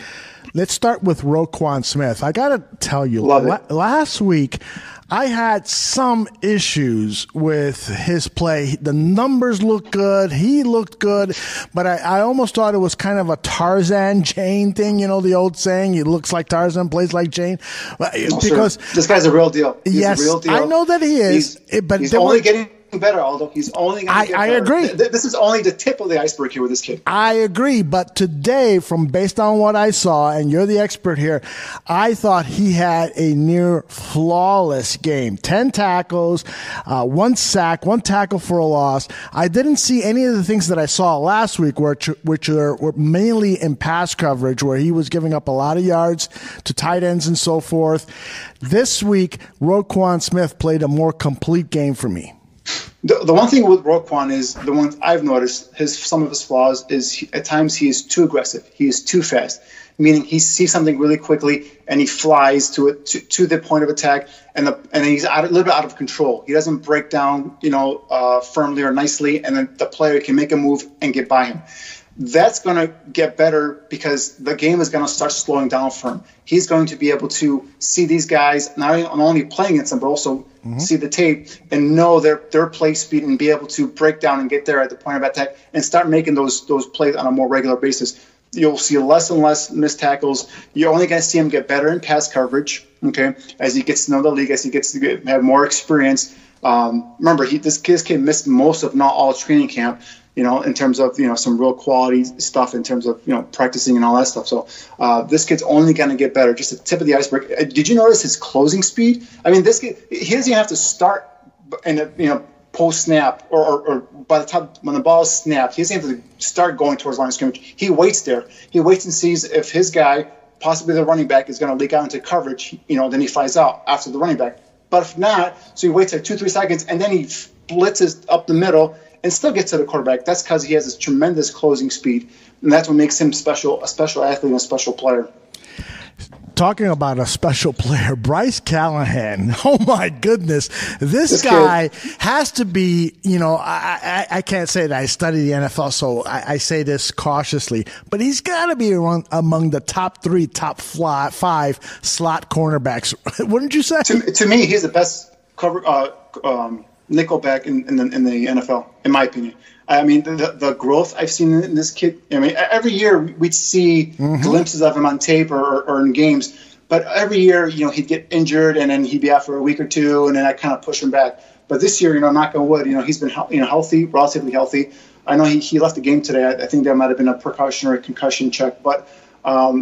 Let's start with Roquan Smith. I got to tell you, last week I had some issues with his play. The numbers looked good. He looked good. But I almost thought it was kind of a Tarzan Jane thing. The old saying, he looks like Tarzan, plays like Jane. Because this guy's a real deal. He's yes, a real deal. I know that he is. But he's only getting better, Aldo. He's only going to get better. I agree. This is only the tip of the iceberg here with this kid. I agree. But today, based on what I saw, and you're the expert here, I thought he had a near flawless game. 10 tackles, 1 sack, 1 tackle for a loss. I didn't see any of the things that I saw last week, which were mainly in pass coverage, where he was giving up a lot of yards to tight ends and so forth. This week, Roquan Smith played a more complete game for me. The one thing with Roquan is, the one I've noticed, some of his flaws is at times he is too aggressive. He is too fast, meaning he sees something really quickly and he flies to it to the point of attack, and he's a little bit out of control. He doesn't break down, firmly or nicely, and then the player can make a move and get by him. That's going to get better because the game is going to start slowing down for him. He's going to be able to see these guys, not only playing against them, but also see the tape and know their play speed and be able to break down and get there at the point of attack and start making those plays on a more regular basis. You'll see less and less missed tackles. You're only going to see him get better in pass coverage, okay, as he gets to know the league, as he gets to have more experience. Remember, this kid missed most, if not all, training camp, in terms of, some real quality stuff in terms of, practicing and all that stuff. So this kid's only going to get better. Just the tip of the iceberg. Did you notice his closing speed? I mean, this kid, he doesn't even have to start in post snap or by the time when the ball is snapped, he doesn't have to start going towards line of scrimmage. He waits there. He waits and sees if his guy, possibly the running back, is going to leak out into coverage, then he flies out after the running back. But if not, so he waits like 2-3 seconds and then he blitzes up the middle and still gets to the quarterback. That's because he has this tremendous closing speed, and that's what makes him a special athlete and a special player. Talking about a special player, Bryce Callahan. Oh, my goodness. This guy has to be, I can't say that I study the NFL, so I say this cautiously, but he's got to be among the top 5 slot cornerbacks. Wouldn't you say? To me, he's the best nickelback in the NFL, in my opinion. I mean, the growth I've seen in this kid. I mean, every year we'd see glimpses of him on tape or in games, but every year, he'd get injured and then he'd be out for a week or two, and then I kind of push him back. But this year, knock on wood, he's been healthy, relatively healthy. I know he left the game today. I think there might have been a precautionary concussion check, but I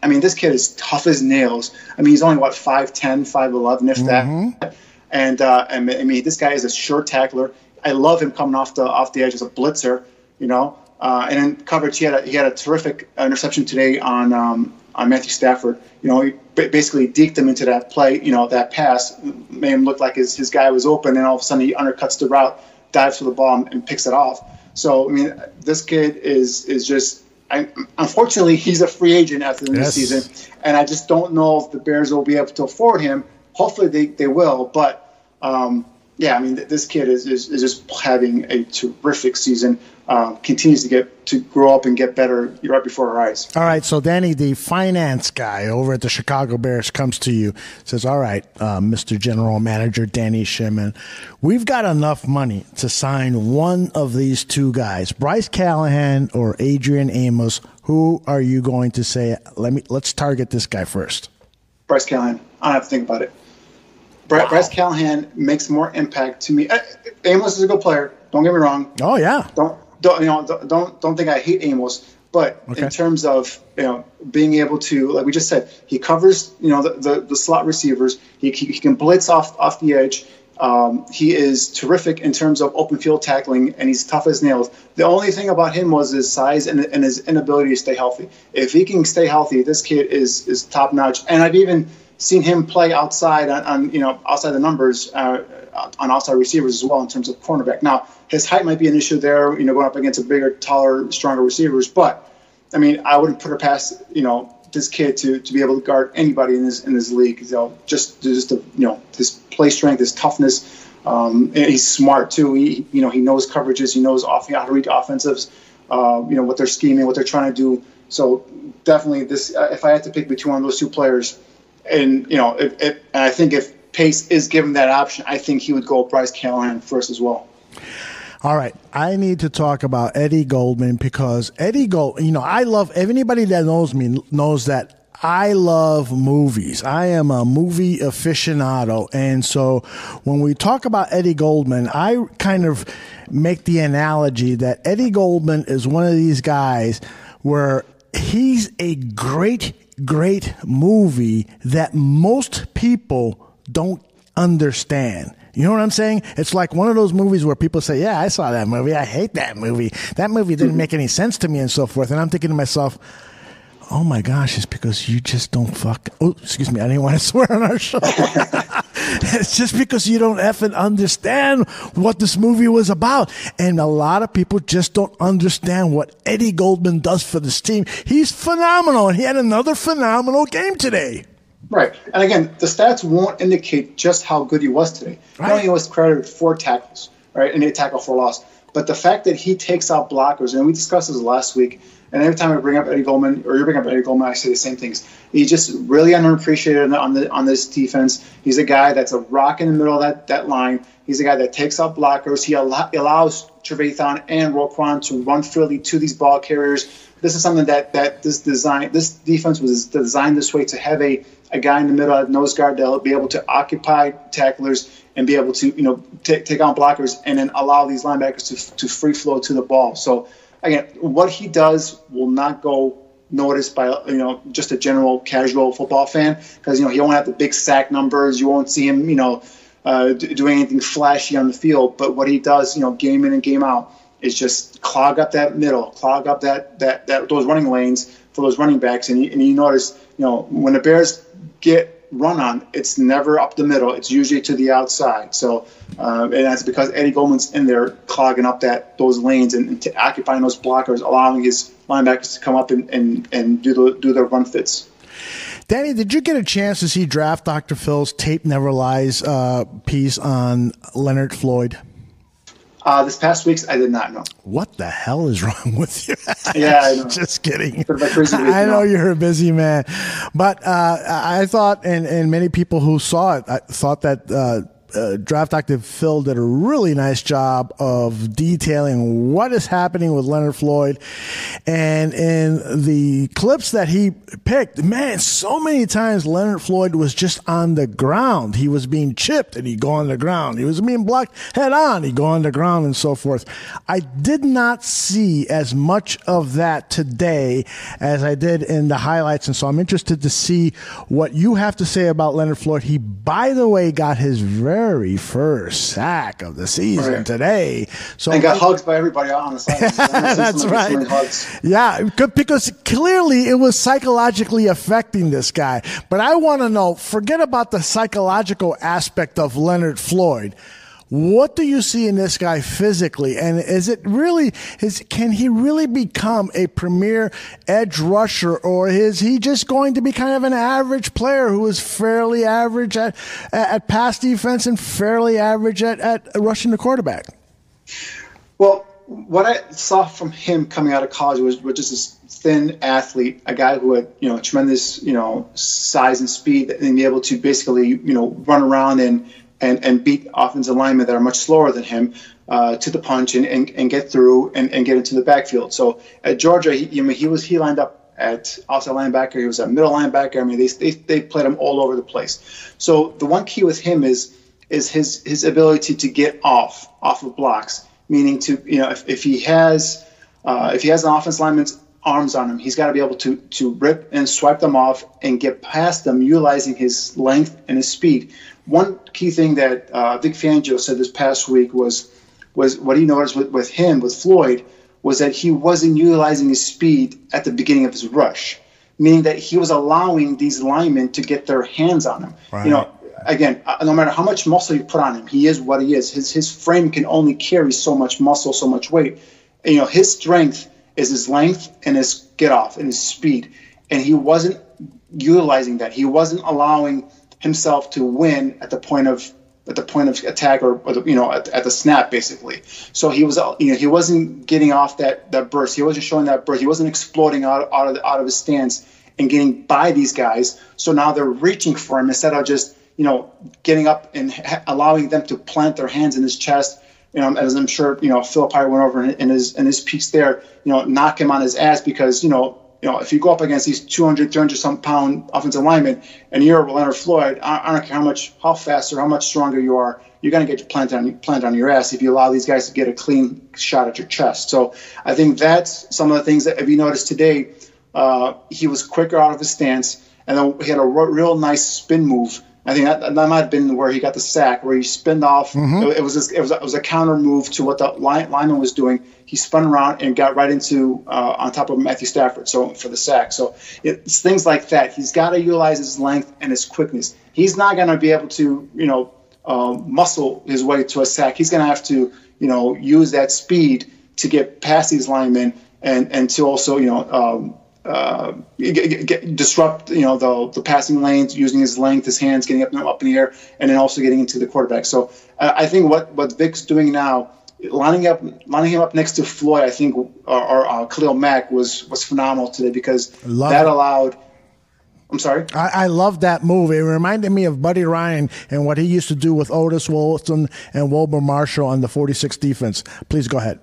mean, this kid is tough as nails. I mean, he's only 5'10", 5'11", if that. And I mean, this guy is a sure tackler. I love him coming off the edge as a blitzer, And in coverage, he had a terrific interception today on Matthew Stafford. He basically deked him into that play, that pass, made him look like his guy was open, and all of a sudden he undercuts the route, dives for the ball, and picks it off. So, I mean, this kid is just – unfortunately, he's a free agent after this season, and I just don't know if the Bears will be able to afford him. Hopefully they will, but I mean, this kid is just having a terrific season. Continues to grow up and get better right before our eyes. All right, so Danny, the finance guy over at the Chicago Bears, comes to you, says, all right, Mr. General Manager Danny Sherman, we've got enough money to sign one of these two guys, Bryce Callahan or Adrian Amos. Who are you going to say, let's target this guy first? Bryce Callahan. I don't have to think about it. Bryce Callahan makes more impact to me. Amos is a good player. Don't get me wrong. Oh yeah. Don't think I hate Amos, But in terms of being able to, like we just said, he covers the slot receivers. He can blitz off the edge. He is terrific in terms of open field tackling, and he's tough as nails. The only thing about him was his size and his inability to stay healthy. If he can stay healthy, this kid is top notch. And I've even seen him play outside on outside the numbers on outside receivers as well in terms of cornerback. Now his height might be an issue there, going up against a bigger, taller, stronger receivers. But I mean, I wouldn't put it past this kid to be able to guard anybody in this league. Just his play strength, his toughness. And he's smart too. He knows coverages. He knows how to read offensives. What they're scheming, what they're trying to do. So definitely this. If I had to pick between one of those two players, and I think if Pace is given that option, I think he would go Bryce Callahan first as well. All right, I need to talk about Eddie Goldman because Eddie Goldman, I love, anybody that knows me knows that I love movies. I am a movie aficionado. And so when we talk about Eddie Goldman, I kind of make the analogy that Eddie Goldman is one of these guys where he's a great movie that most people don't understand. You know what I'm saying? It's like one of those movies where people say, yeah, I saw that movie. I hate that movie. That movie didn't make any sense to me and so forth. And I'm thinking to myself, oh my gosh, it's because you just don't excuse me. I didn't want to swear on our show. It's just because you don't effing understand what this movie was about. And a lot of people just don't understand what Eddie Goldman does for this team. He's phenomenal. And he had another phenomenal game today. Right. And again, the stats won't indicate just how good he was today. Right. Not only was credited 4 tackles, right, and a tackle for loss, but the fact that he takes out blockers, and we discussed this last week, and every time I bring up Eddie Goldman, or you bring up Eddie Goldman, I say the same things. He's just really underappreciated on this defense. He's a guy that's a rock in the middle of that line. He's a guy that takes out blockers. He allows Trevathan and Roquan to run freely to these ball carriers. This is something that this defense was designed this way, to have a guy in the middle of nose guard that'll be able to occupy tacklers and be able to take on blockers, and then allow these linebackers to free flow to the ball. So again, what he does will not go noticed by just a general casual football fan, because he won't have the big sack numbers. You won't see him doing anything flashy on the field. But what he does game in and game out is just clog up that middle, clog up those running lanes for those running backs. And you notice when the Bears get run on, it's never up the middle. It's usually to the outside. So, and that's because Eddie Goldman's in there clogging up those lanes and occupying those blockers, allowing his linebackers to come up and do their run fits. Danny, did you get a chance to see Draft Dr. Phil's Tape Never Lies piece on Leonard Floyd? This past week, I did not know. What the hell is wrong with you? Yeah, I know. Just kidding. I know you're a busy man. But I thought, and many people who saw it, thought that Draft Dr. Phil did a really nice job of detailing what is happening with Leonard Floyd. And in the clips that he picked, man, so many times Leonard Floyd was just on the ground. He was being chipped and he'd go on the ground. He was being blocked head on. He'd go on the ground and so forth. I did not see as much of that today as I did in the highlights. And so I'm interested to see what you have to say about Leonard Floyd. He, by the way, got his very first sack of the season today. So and got hugs by everybody on the side. That's right. Yeah, because clearly it was psychologically affecting this guy. But I want to know, forget about the psychological aspect of Leonard Floyd. What do you see in this guy physically? And can he really become a premier edge rusher, or is he just going to be kind of an average player who is fairly average at pass defense and fairly average at rushing the quarterback? Well, what I saw from him coming out of college was just this thin athlete, a guy who had tremendous size and speed, and be able to basically run around and beat offensive linemen that are much slower than him to the punch and get through and get into the backfield. So at Georgia, he lined up at outside linebacker. He was a middle linebacker. I mean, they played him all over the place. So the one key with him is his ability to get off of blocks, meaning to if he has an offensive lineman arms on him. He's got to be able to rip and swipe them off and get past them, utilizing his length and his speed. One key thing that Vic Fangio said this past week was what he noticed with Floyd, was that he wasn't utilizing his speed at the beginning of his rush, meaning that he was allowing these linemen to get their hands on him. Right. Again, no matter how much muscle you put on him, he is what he is. His frame can only carry so much muscle, so much weight. And, his strength is his length and his get off and his speed. And he wasn't utilizing that. He wasn't allowing himself to win at the point of attack or at the snap, basically. So he was he wasn't getting off that burst. He wasn't showing that burst. He wasn't exploding out of his stance and getting by these guys. So now they're reaching for him instead of just getting up and allowing them to plant their hands in his chest. As I'm sure Phil probably went over in his piece there. Knock him on his ass because if you go up against these 200, 300-some pound offensive linemen and you're Leonard Floyd, I don't care how fast or how much stronger you are, you're going to get planted on your ass if you allow these guys to get a clean shot at your chest. So I think that's some of the things that if you noticed today, he was quicker out of his stance, and then he had a real nice spin move. I think that might have been where he got the sack, where he spinned off. Mm-hmm. It was a counter move to what the lineman was doing. He spun around and got right into on top of Matthew Stafford, so for the sack. So it's things like that. He's got to utilize his length and his quickness. He's not going to be able to muscle his way to a sack. He's going to have to use that speed to get past these linemen and to also disrupt the passing lanes using his length, his hands, getting up in the air, and then also getting into the quarterback. So I think what Vic's doing now, lining him up next to Floyd, I think, or Khalil Mack was phenomenal today because that allowed. I'm sorry? I love that move. It reminded me of Buddy Ryan and what he used to do with Otis Wilson and Wilbur Marshall on the 46 defense. Please go ahead.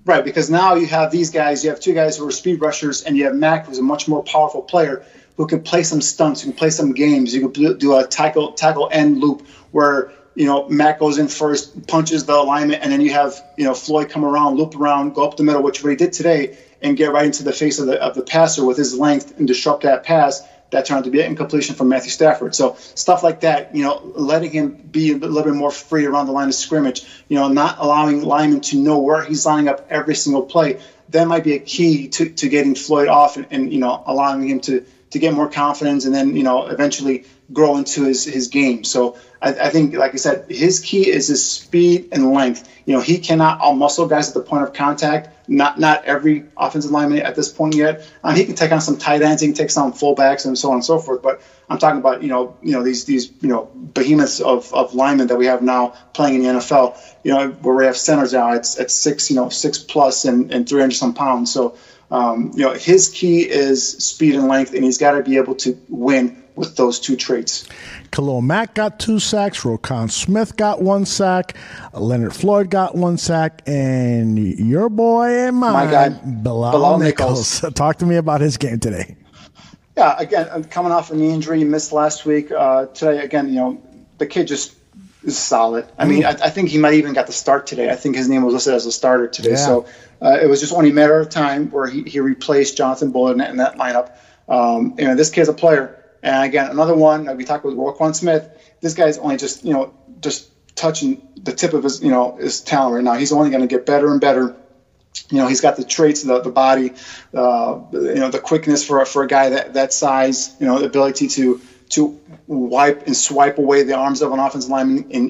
Right, because now you have these guys. You have two guys who are speed rushers, and you have Mack, who's a much more powerful player who can play some stunts, who can play some games. You can do a tackle end loop where Mack goes in first, punches the alignment, and then you have Floyd come around, loop around, go up the middle, which he did today, and get right into the face of the passer with his length and disrupt that pass. That turned out to be an incompletion from Matthew Stafford. So stuff like that, letting him be a little bit more free around the line of scrimmage, not allowing linemen to know where he's lining up every single play. That might be a key to getting Floyd off and allowing him to get more confidence and then, eventually grow into his game. So I think, like I said, his key is his speed and length. He cannot outmuscle guys at the point of contact. Not every offensive lineman at this point yet. He can take on some tight ends, he can take some fullbacks, and so on and so forth. But I'm talking about these behemoths of linemen that we have now playing in the NFL. Where we have centers now at 6+ and 300 some pounds. So his key is speed and length, and he's got to be able to win with those two traits. Khalil Mack got 2 sacks. Roquan Smith got 1 sack. Leonard Floyd got 1 sack. And your boy and mine, my guy, Bilal Nichols. Talk to me about his game today. Yeah, again, coming off a knee injury, he missed last week. Today, again, the kid just is solid. I mean, I think he might even got the start today. I think his name was listed as a starter today. Yeah. So it was just only a matter of time where he replaced Jonathan Bullard in that lineup. This kid's a player. And again, another one, we talked with Roquan Smith. This guy's only just touching the tip of his talent right now. He's only going to get better and better. He's got the traits, the body, the quickness for a guy that size, the ability to wipe and swipe away the arms of an offensive lineman and,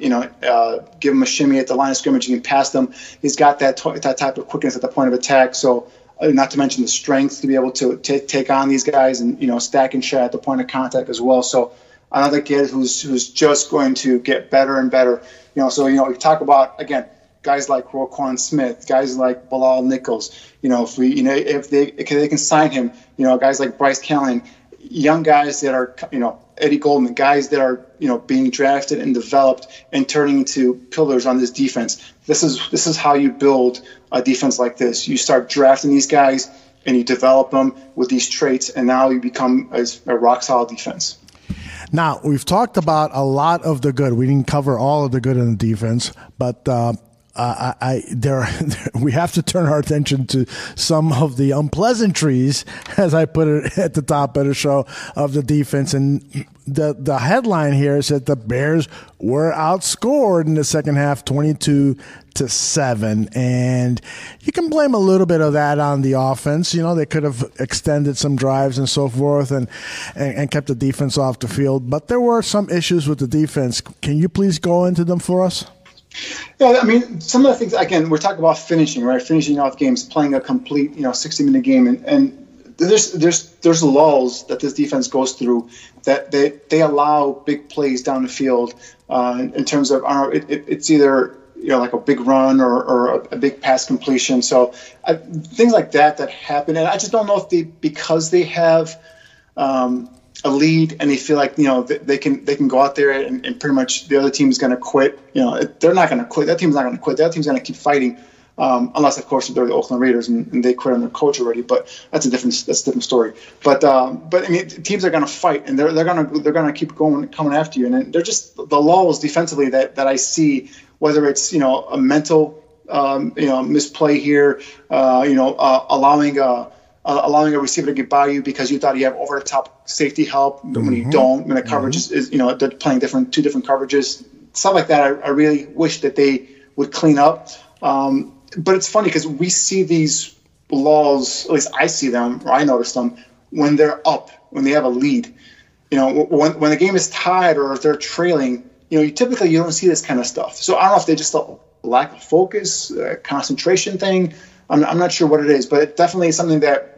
give him a shimmy at the line of scrimmage. You can pass them. He's got that type of quickness at the point of attack. So, not to mention the strength to be able to take on these guys and, stack and shed at the point of contact as well. So another kid who's just going to get better and better. We talk about, again, guys like Roquan Smith, guys like Bilal Nichols. If they can sign him, guys like Bryce Callahan, young guys that are, Eddie Goldman, guys that are, being drafted and developed and turning into pillars on this defense. This is how you build a defense like this. You start drafting these guys and you develop them with these traits, and now you become a rock-solid defense. Now, we've talked about a lot of the good. We didn't cover all of the good in the defense, but we have to turn our attention to some of the unpleasantries, as I put it at the top of the show, of the defense. And the headline here is that the Bears were outscored in the second half 22-7. And you can blame a little bit of that on the offense. They could have extended some drives and so forth and kept the defense off the field. But there were some issues with the defense. Can you please go into them for us? Yeah, I mean, some of the things, again, we're talking about finishing, right? Finishing off games, playing a complete, 60-minute game. And there's lulls that this defense goes through that they allow big plays down the field in terms of, I don't know, it's either, like a big run or a big pass completion. So things like that happen. And I just don't know if because they have a lead and they feel like they can go out there and pretty much the other team is going to quit. They're not going to quit. That team's not going to quit. That team's going to keep fighting, unless of course they're the Oakland Raiders and they quit on their coach already. But that's a different story. But I mean, teams are going to fight and they're going to keep coming after you. And they're just the lulls defensively that I see, whether it's a mental misplay here, allowing a receiver to get by you because you thought you have over-the-top safety help when you don't, when the coverage is they're playing two different coverages. Stuff like that I really wish that they would clean up. But it's funny because we see these lulls, at least I see them, or I notice them, when they're up, when they have a lead. When the game is tied or if they're trailing, you typically don't see this kind of stuff. So I don't know if they just lack of focus, concentration thing. I'm not sure what it is, but it definitely is something that,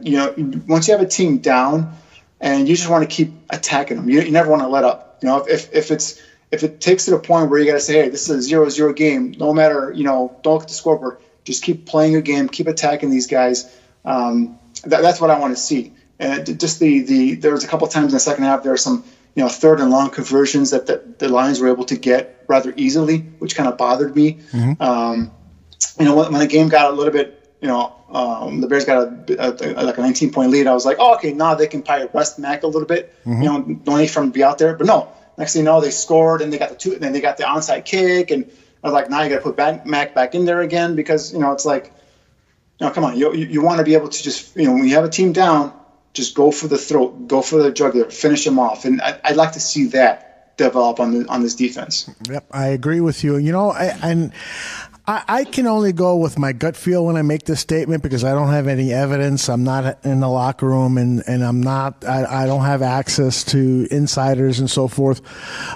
once you have a team down and you just want to keep attacking them, you never want to let up. If it takes to the point where you got to say, hey, this is a 0-0 game, no matter, don't look at the scoreboard, just keep playing your game, keep attacking these guys. That's what I want to see. And just there was a couple of times in the second half, there were some, third and long conversions that the Lions were able to get rather easily, which kind of bothered me. Mm-hmm. When the game got a little bit, the Bears got like a 19-point lead. I was like, oh, okay, now they can probably rest Mac a little bit. Mm-hmm. No need for him to be out there. But no, next thing you know, they scored and they got and then they got the onside kick, and I was like, now you got to put Mac back in there again because it's like, come on, you want to be able to just when you have a team down, just go for the throat, go for the jugular, finish him off, and I'd like to see that develop on this defense. Yep, I agree with you. I can only go with my gut feel when I make this statement because I don't have any evidence. I'm not in the locker room and I don't have access to insiders and so forth.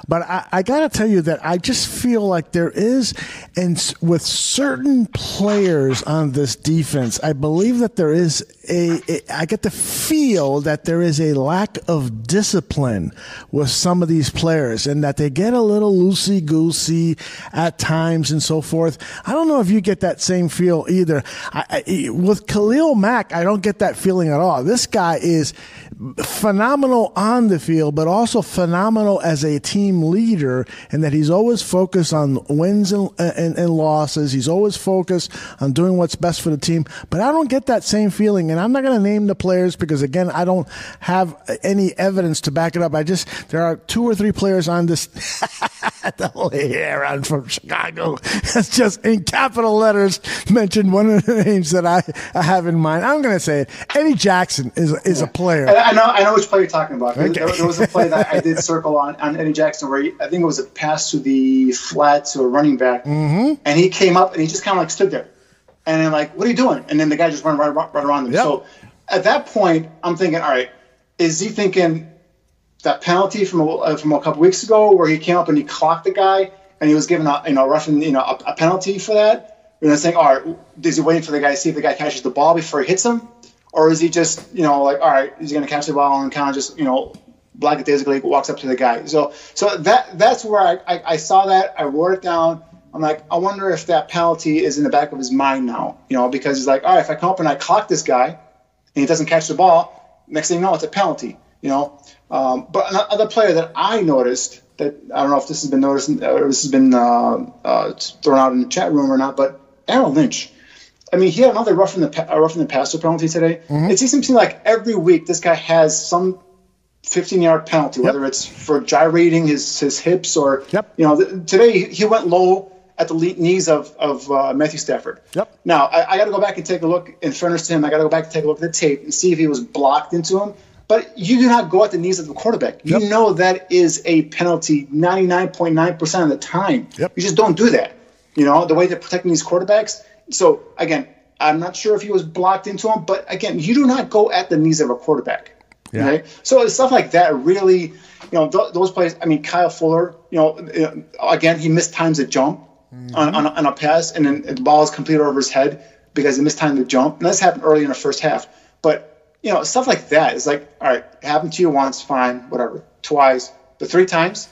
But I got to tell you that I just feel like there is, and with certain players on this defense, I believe that there is I get the feel that there is a lack of discipline with some of these players and that they get a little loosey-goosey at times and so forth. I don't know if you get that same feel either. With Khalil Mack, I don't get that feeling at all. This guy is phenomenal on the field, but also phenomenal as a team leader, and that he's always focused on wins and losses. He's always focused on doing what's best for the team. But I don't get that same feeling, and I'm not going to name the players because, again, I don't have any evidence to back it up. There are 2 or 3 players on this. The whole hair on from Chicago has just in capital letters mentioned one of the names that I have in mind. I'm going to say it. Eddie Jackson is a player. I know which play you're talking about. Okay. There was a play that I did circle on Eddie Jackson where I think it was a pass to the flat to a running back, and he came up and he just kind of like stood there, and then like, what are you doing? And then the guy just ran right around him. Yep. So at that point, I'm thinking, all right, is he thinking that penalty from a couple weeks ago where he came up and he clocked the guy and he was given a penalty for that? And I'm saying, all right, is he waiting for the guy to see if the guy catches the ball before he hits him? Or is he just, like, all right, he's going to catch the ball and kind of just, lackadaisically walks up to the guy. So that's where I saw that. I wrote it down. I'm like, I wonder if that penalty is in the back of his mind now, because he's like, all right, if I come up and I clock this guy and he doesn't catch the ball, next thing you know, it's a penalty, But another player that I noticed that, I don't know if this has been noticed or this has been thrown out in the chat room or not, but Aaron Lynch. I mean, he had another roughing the passer penalty today. Mm-hmm. It seems to me like every week this guy has some 15-yard penalty, whether it's for gyrating his hips or, today he went low at the knees of Matthew Stafford. Yep. Now, I got to go back and take a look. In fairness to him, I got to go back and take a look at the tape and see if he was blocked into him. But you do not go at the knees of the quarterback. You know that is a penalty 99.9% of the time. Yep. You just don't do that. You know, the way they're protecting these quarterbacks. So, again, I'm not sure if he was blocked into him. But, again, you do not go at the knees of a quarterback. Yeah. Okay? So stuff like that really, those plays. I mean, Kyle Fuller, again, he mistimes a jump on a pass, and then the ball is completed over his head because he mistimed the jump. And this happened early in the first half. But, stuff like that is like, all right, it happened to you once, fine, whatever. Twice, but 3 times,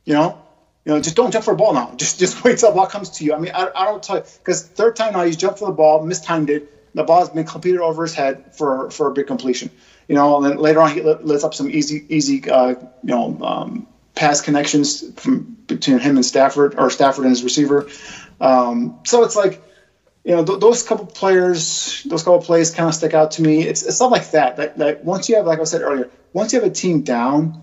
just don't jump for a ball now. Just wait till the ball comes to you. I mean, I don't tell you, because third time now he's jumped for the ball, mistimed it. The ball has been completed over his head for a big completion. And then later on he lets up some easy pass connections between him and Stafford and his receiver. So it's like, those couple plays kind of stick out to me. It's stuff like that. That once you have, like I said earlier, once you have a team down,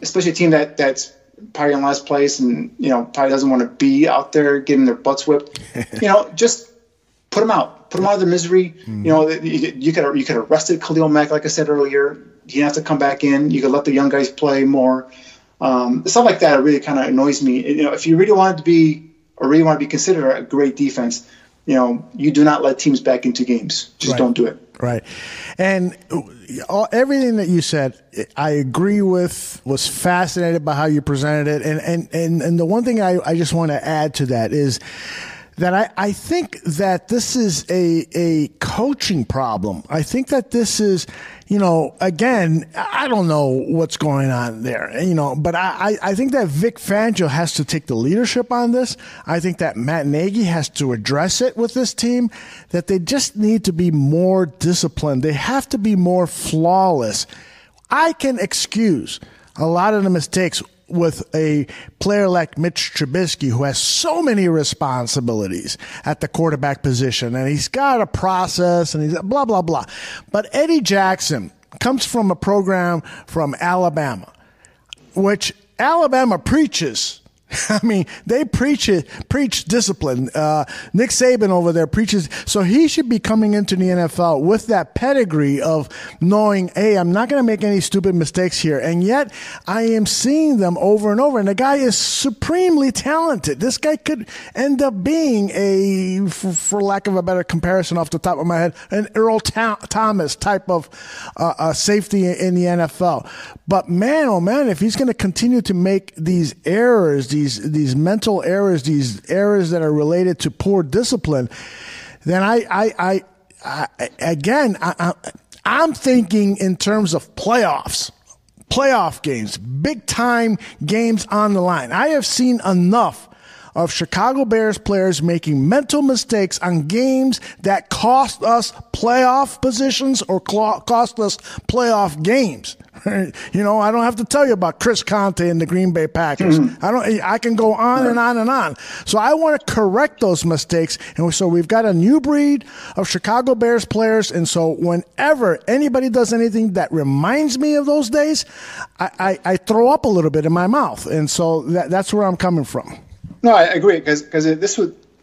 especially a team that's probably in last place and probably doesn't want to be out there getting their butts whipped, just put them out. Put them out of their misery. You could have arrested Khalil Mack, like I said earlier. He didn't have to come back in. You could let the young guys play more. Stuff like that really kind of annoys me. If you really want to be considered a great defense, you do not let teams back into games. Just don't do it. Right. And everything that you said, I agree with, was fascinated by how you presented it. And the one thing I just want to add to that is that I think that this is a coaching problem. I think that this is, again, I don't know what's going on there, but I think that Vic Fangio has to take the leadership on this. I think that Matt Nagy has to address it with this team, that they just need to be more disciplined. They have to be more flawless. I can excuse a lot of the mistakes with a player like Mitch Trubisky, who has so many responsibilities at the quarterback position, and he's got a process, and he's blah, blah, blah. But Eddie Jackson comes from a program from Alabama, which Alabama preaches. I mean, they preach discipline. Nick Saban over there preaches. So he should be coming into the NFL with that pedigree of knowing, hey, I'm not going to make any stupid mistakes here. And yet I am seeing them over and over. And the guy is supremely talented. This guy could end up being for lack of a better comparison off the top of my head, an Earl Thomas type of safety in the NFL. But man, oh man, if he's going to continue to make these errors, these mental errors, these errors that are related to poor discipline, then I'm thinking in terms of playoff games, big time games on the line. I have seen enough of Chicago Bears players making mental mistakes on games that cost us playoff positions or cost us playoff games. I don't have to tell you about Chris Conte and the Green Bay Packers. I can go on and on and on. So I want to correct those mistakes. And so we've got a new breed of Chicago Bears players. And so whenever anybody does anything that reminds me of those days, I throw up a little bit in my mouth. And so that's where I'm coming from. No, I agree, because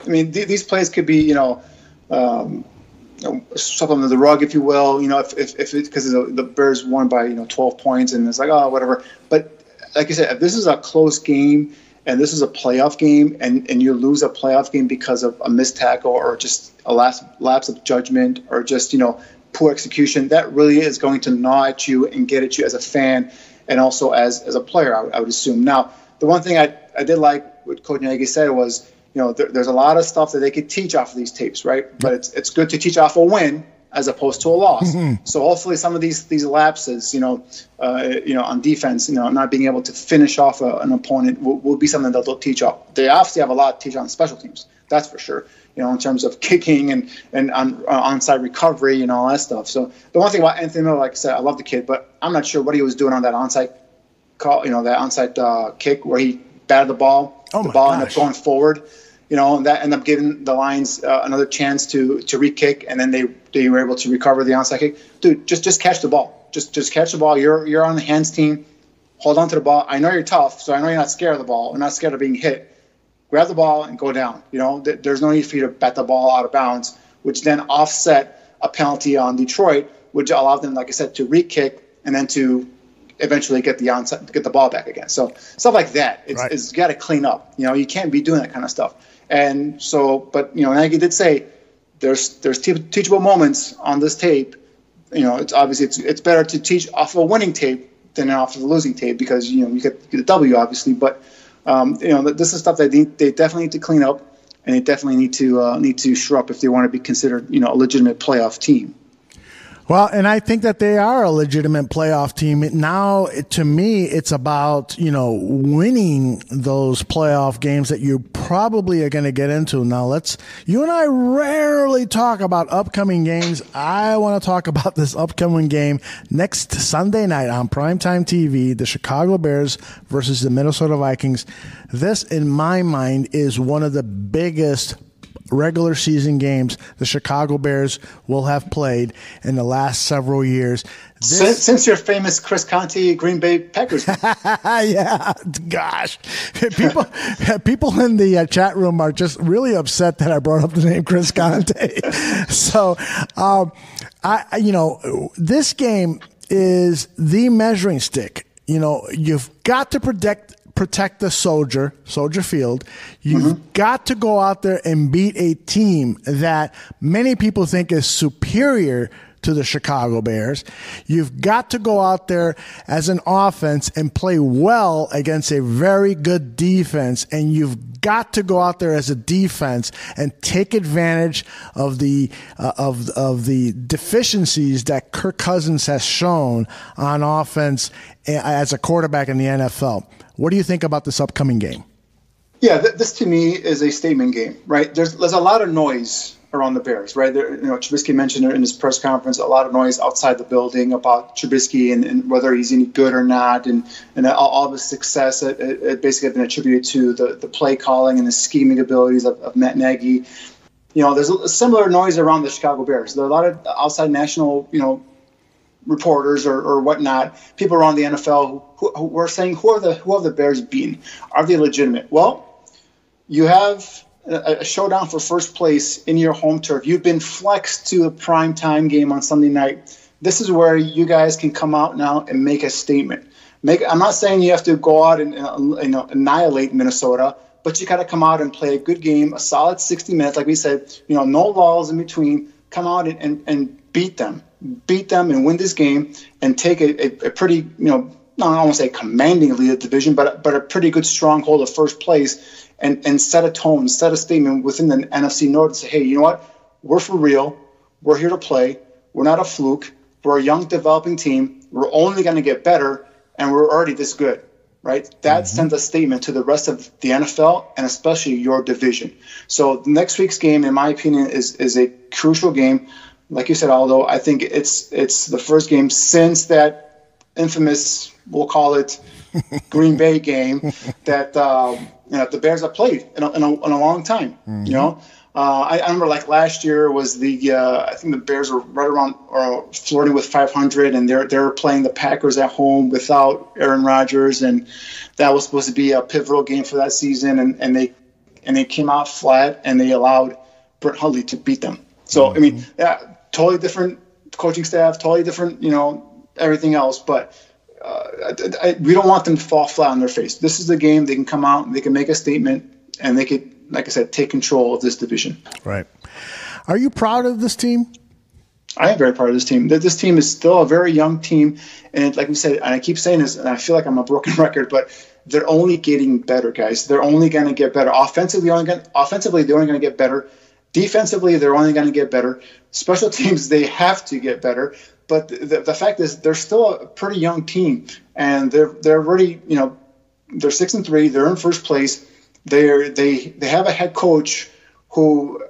these plays could be, something under the rug, if you will, if because the Bears won by 12 points and it's like, oh, whatever. But like you said, if this is a close game and this is a playoff game and you lose a playoff game because of a missed tackle or just a lapse of judgment or just poor execution, that really is going to gnaw at you and get at you as a fan and also as a player, I would assume. Now, the one thing I did like what Coach Nagy said was, there's a lot of stuff that they could teach off of these tapes, right? But it's good to teach off a win as opposed to a loss. So hopefully some of these lapses, on defense, not being able to finish off an opponent will be something that they'll teach off. They obviously have a lot to teach on special teams, that's for sure. In terms of kicking and onside recovery and all that stuff. So the one thing about Anthony Miller, like I said, I love the kid, but I'm not sure what he was doing on that onside call, that onside kick where he batted the ball. The ball ended up going forward. And that ended up giving the Lions another chance to re-kick, and then they were able to recover the onside kick. Dude, just catch the ball. Just catch the ball. You're on the hands team. Hold on to the ball. I know you're tough, so I know you're not scared of the ball. You're not scared of being hit. grab the ball and go down. There's no need for you to bat the ball out of bounds, which then offset a penalty on Detroit, which allowed them, like I said, to re-kick and then to eventually get the ball back again. So stuff like that, it's got to clean up. You can't be doing that kind of stuff. And so, but Nagy did say there's teachable moments on this tape. It's obviously it's better to teach off a winning tape than off of the losing tape because you get the W obviously. But this is stuff that they definitely need to clean up, and they definitely need to shore up if they want to be considered a legitimate playoff team. Well, and I think that they are a legitimate playoff team. Now, to me, it's about, winning those playoff games that you probably are going to get into. Now, you and I rarely talk about upcoming games. I want to talk about this upcoming game next Sunday night on primetime TV, the Chicago Bears versus the Minnesota Vikings. This, in my mind, is one of the biggest regular season games the Chicago Bears will have played in the last several years. Since your famous Chris Conte Green Bay Packers. Yeah, gosh. People in the chat room are just really upset that I brought up the name Chris Conte. So, this game is the measuring stick. You've got to protect the Soldier Field. You've got to go out there and beat a team that many people think is superior to the Chicago Bears. You've got to go out there as an offense and play well against a very good defense. And you've got to go out there as a defense and take advantage of the deficiencies that Kirk Cousins has shown on offense as a quarterback in the NFL. What do you think about this upcoming game? Yeah, this to me is a statement game, right? There's a lot of noise around the Bears, right? Trubisky mentioned it in his press conference, a lot of noise outside the building about Trubisky and whether he's any good or not, and all of his success it basically been attributed to the play calling and the scheming abilities of Matt Nagy. There's a similar noise around the Chicago Bears. There are a lot of outside national, reporters or whatnot, people around the NFL who were saying, who have the Bears beaten? Are they legitimate? Well, you have a showdown for first place in your home turf. You've been flexed to a primetime game on Sunday night. This is where you guys can come out now and make a statement. I'm not saying you have to go out and annihilate Minnesota, but you got to come out and play a good game, a solid 60 minutes. Like we said, no lulls in between. Come out and beat them and win this game and take a pretty, I don't want to say commanding lead of the division, but a pretty good stronghold of first place and set a tone, set a statement within the NFC North to say, hey, you know what? We're for real. We're here to play. We're not a fluke. We're a young developing team. We're only going to get better, and we're already this good, right? That sends a statement to the rest of the NFL and especially your division. So next week's game, in my opinion, is a crucial game. Like you said, Aldo, I think it's the first game since that infamous, we'll call it, Green Bay game that the Bears have played in a long time. I remember like last year was I think the Bears were right around flirting with 500, and they're playing the Packers at home without Aaron Rodgers, and that was supposed to be a pivotal game for that season, and they came out flat, and they allowed Brett Hundley to beat them. So I mean, totally different coaching staff, totally different, everything else, but. We don't want them to fall flat on their face. This is the game they can come out, they can make a statement, and they could, like I said, take control of this division. Right. Are you proud of this team? I am very proud of this team. This team is still a very young team, and like we said, and I keep saying this, and I feel like I'm a broken record, but they're only getting better, guys. They're only going to get better. Offensively, they're only going to get better. Defensively, they're only going to get better. Special teams, they have to get better. But the fact is, they're still a pretty young team, and they're already, they're 6-3. They're in first place. They have a head coach who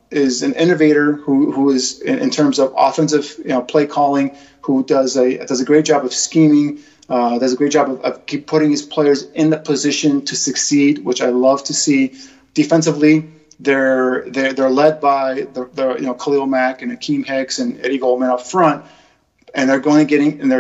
is an innovator, who is in terms of offensive, play calling, who does a great job of scheming, does a great job of keep putting his players in the position to succeed, which I love to see. Defensively, they're led by the Khalil Mack and Akeem Hicks and Eddie Goldman up front, and they're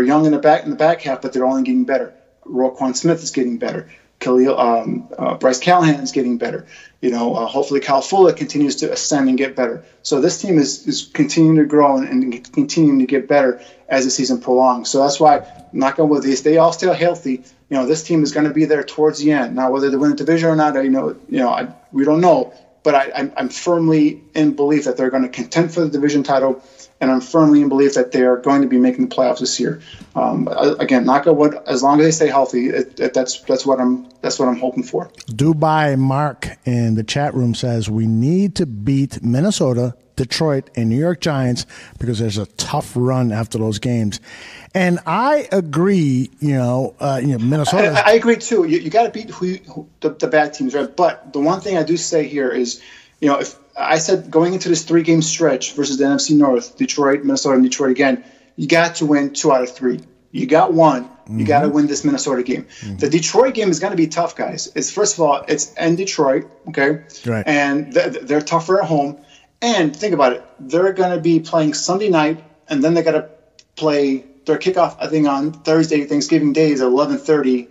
young in the back half, but they're only getting better. Roquan Smith is getting better. Bryce Callahan is getting better. Hopefully Kyle Fuller continues to ascend and get better. So this team is continuing to grow and continuing to get better as the season prolongs. So that's why, knock on wood, they all stay healthy. This team is going to be there towards the end. Now, whether they win the division or not, we don't know. But I'm firmly in belief that they're going to contend for the division title, and I'm firmly in belief that they are going to be making the playoffs this year. Again, knock on wood. As long as they stay healthy, that's what I'm hoping for. Dubai Mark in the chat room says we need to beat Minnesota, Detroit, and New York Giants because there's a tough run after those games. And I agree. Minnesota. I agree too. You got to beat the bad teams, right? But the one thing I do say here is, if I said going into this 3-game stretch versus the NFC North, Detroit, Minnesota, and Detroit again, you got to win 2 out of 3. You got one. You got to win this Minnesota game. The Detroit game is going to be tough, guys. First of all, it's in Detroit, okay? Right. And they're tougher at home. And think about it. They're going to be playing Sunday night, and then they got to play their kickoff, I think, on Thursday, Thanksgiving Day is 11:30,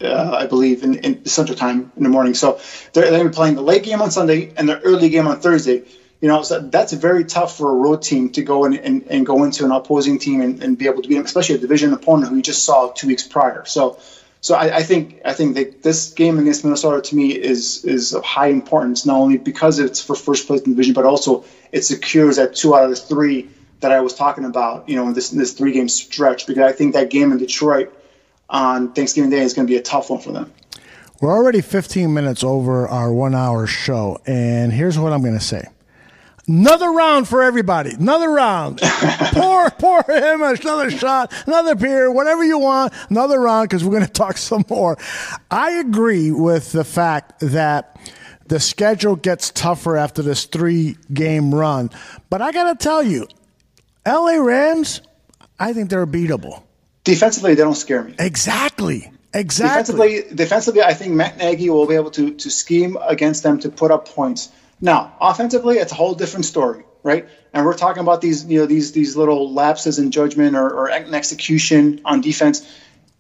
I believe, in Central Time in the morning. So they're going to be playing the late game on Sunday and the early game on Thursday. So that's very tough for a road team to go and go into an opposing team and be able to beat them, especially a division opponent who you just saw 2 weeks prior. So I think that this game against Minnesota to me is of high importance, not only because it's for first place in the division, but also it secures that 2 out of the 3 that I was talking about, in this 3-game stretch, because I think that game in Detroit on Thanksgiving Day is going to be a tough one for them. We're already 15 minutes over our 1-hour show, and here's what I'm going to say. Another round for everybody. Another round. pour him another shot, another beer, whatever you want. Another round, because we're going to talk some more. I agree with the fact that the schedule gets tougher after this 3-game run. But I got to tell you, LA Rams, I think they're beatable. Defensively, they don't scare me. Exactly. Defensively, I think Matt Nagy will be able to scheme against them to put up points. Now, offensively, it's a whole different story, right? And we're talking about these little lapses in judgment or in execution on defense.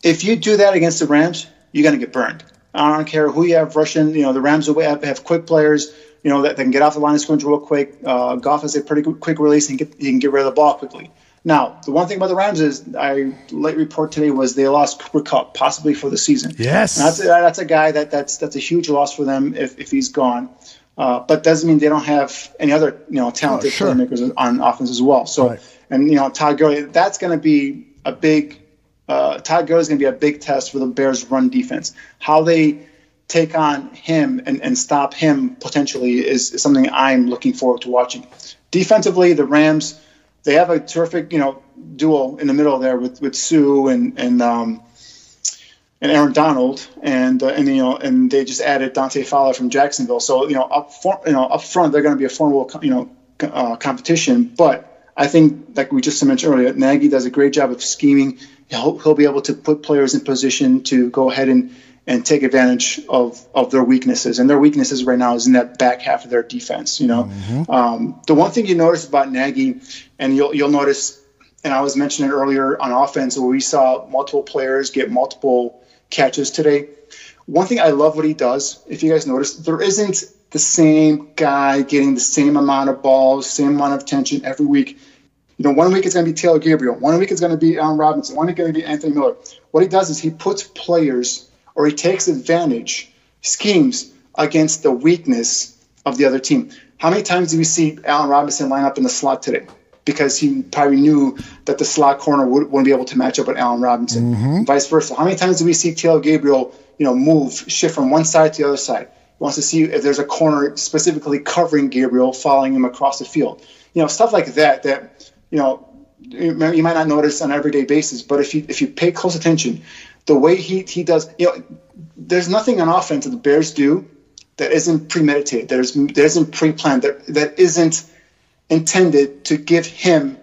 If you do that against the Rams, you're going to get burned. I don't care who you have rushing. The Rams will have quick players, that can get off the line of scrimmage real quick. Goff has a pretty quick release and he can get rid of the ball quickly. Now, the one thing about the Rams is, late report today was they lost Cooper Kupp, possibly for the season. Yes. And that's a guy that's a huge loss for them if he's gone. But doesn't mean they don't have any other talented playmakers on offense as well. So, right. And Todd Gurley, that's going to be a big. Todd Gurley is going to be a big test for the Bears' run defense. How they take on him and stop him potentially is something I'm looking forward to watching. Defensively, the Rams, they have a terrific duo in the middle there with Sue and Aaron Donald, and they just added Dante Fowler from Jacksonville. So up front they're going to be a formidable competition. But I think, like we just mentioned earlier, Nagy does a great job of scheming. He'll be able to put players in position to go ahead and take advantage of their weaknesses. And their weaknesses right now is in that back half of their defense. The one thing you notice about Nagy, and you'll notice, and I was mentioning it earlier on offense, where we saw multiple players get multiple catches today. One thing I love what he does, if you guys notice, there isn't the same guy getting the same amount of balls, same amount of attention every week. 1 week it's going to be Taylor Gabriel. 1 week it's going to be Allen Robinson. 1 week it's going to be Anthony Miller. What he does is he puts players, or he takes advantage, schemes against the weakness of the other team. How many times do we see Allen Robinson line up in the slot today? Because he probably knew that the slot corner wouldn't be able to match up with Allen Robinson, and vice versa. How many times do we see Taylor Gabriel, shift from one side to the other side? He wants to see if there's a corner specifically covering Gabriel, following him across the field. Stuff like that you might not notice on an everyday basis, but if you pay close attention, the way he does, there's nothing on offense that the Bears do that isn't premeditated, that isn't pre-planned, that isn't intended to give him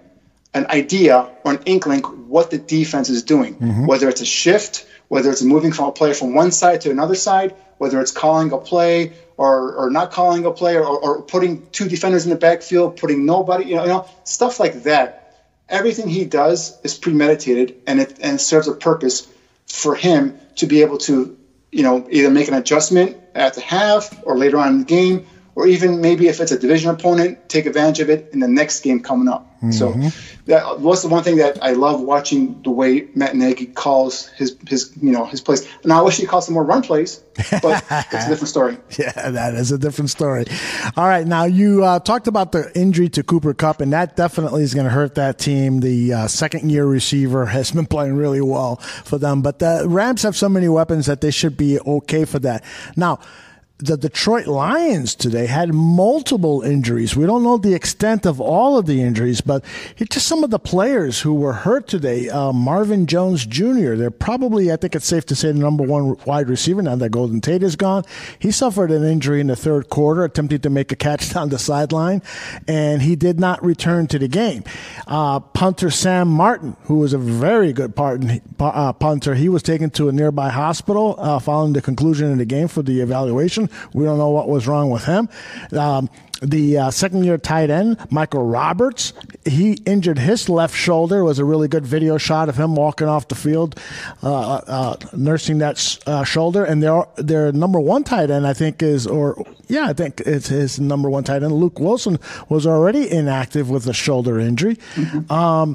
an idea or an inkling what the defense is doing, whether it's a shift, whether it's moving from a player from one side to another side, whether it's calling a play or not calling a play, or putting 2 defenders in the backfield, putting nobody, stuff like that. Everything he does is premeditated, and it serves a purpose for him to be able to either make an adjustment at the half or later on in the game, or even maybe if it's a division opponent, take advantage of it in the next game coming up. Mm-hmm. So that was the one thing that I love watching, the way Matt Nagy calls his plays. Now I wish he called some more run plays, but it's a different story. Yeah, that is a different story. All right, now you talked about the injury to Cooper Kupp, and that definitely is going to hurt that team. The second-year receiver has been playing really well for them, but the Rams have so many weapons that they should be okay for that. Now, the Detroit Lions today had multiple injuries. We don't know the extent of all of the injuries, but just some of the players who were hurt today. Marvin Jones Jr., they're probably, I think it's safe to say, the number one wide receiver now that Golden Tate is gone. He suffered an injury in the third quarter, attempting to make a catch down the sideline, and he did not return to the game. Punter Sam Martin, who was a very good punter, he was taken to a nearby hospital following the conclusion of the game for the evaluation. We don't know what was wrong with him. The second-year tight end, Michael Roberts, he injured his left shoulder. It was a really good video shot of him walking off the field, nursing that shoulder. And their number one tight end, I think it's his number one tight end, Luke Wilson, was already inactive with a shoulder injury. Mm-hmm.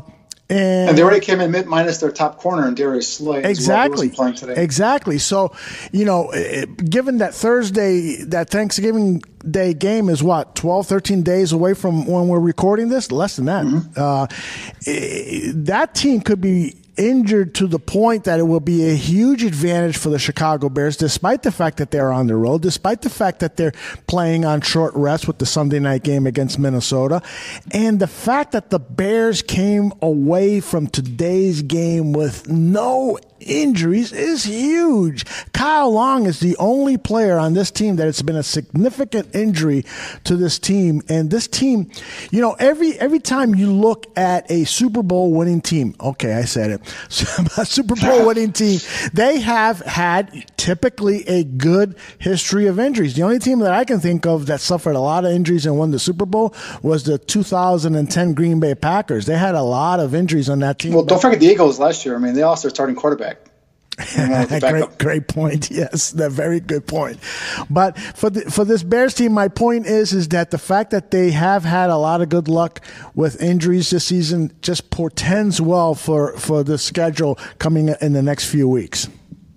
And they already came in minus their top corner and Darius Slay. Exactly. Well, playing today. Exactly. So, given that that Thanksgiving Day game is 12, 13 days away from when we're recording this? Less than that. Mm-hmm. That team could be injured to the point that it will be a huge advantage for the Chicago Bears, despite the fact that they're on the road, despite the fact that they're playing on short rest with the Sunday night game against Minnesota, and the fact that the Bears came away from today's game with no injuries is huge. Kyle Long is the only player on this team that it's been a significant injury to this team. And this team, every time you look at a Super Bowl winning team, okay, I said it, a Super Bowl winning team, they have had typically a good history of injuries. The only team that I can think of that suffered a lot of injuries and won the Super Bowl was the 2010 Green Bay Packers. They had a lot of injuries on that team. Well, don't forget the Eagles last year. I mean, they lost their starting quarterback. Great point. Yes, a very good point. But for this Bears team, my point is that the fact that they have had a lot of good luck with injuries this season just portends well for the schedule coming in the next few weeks.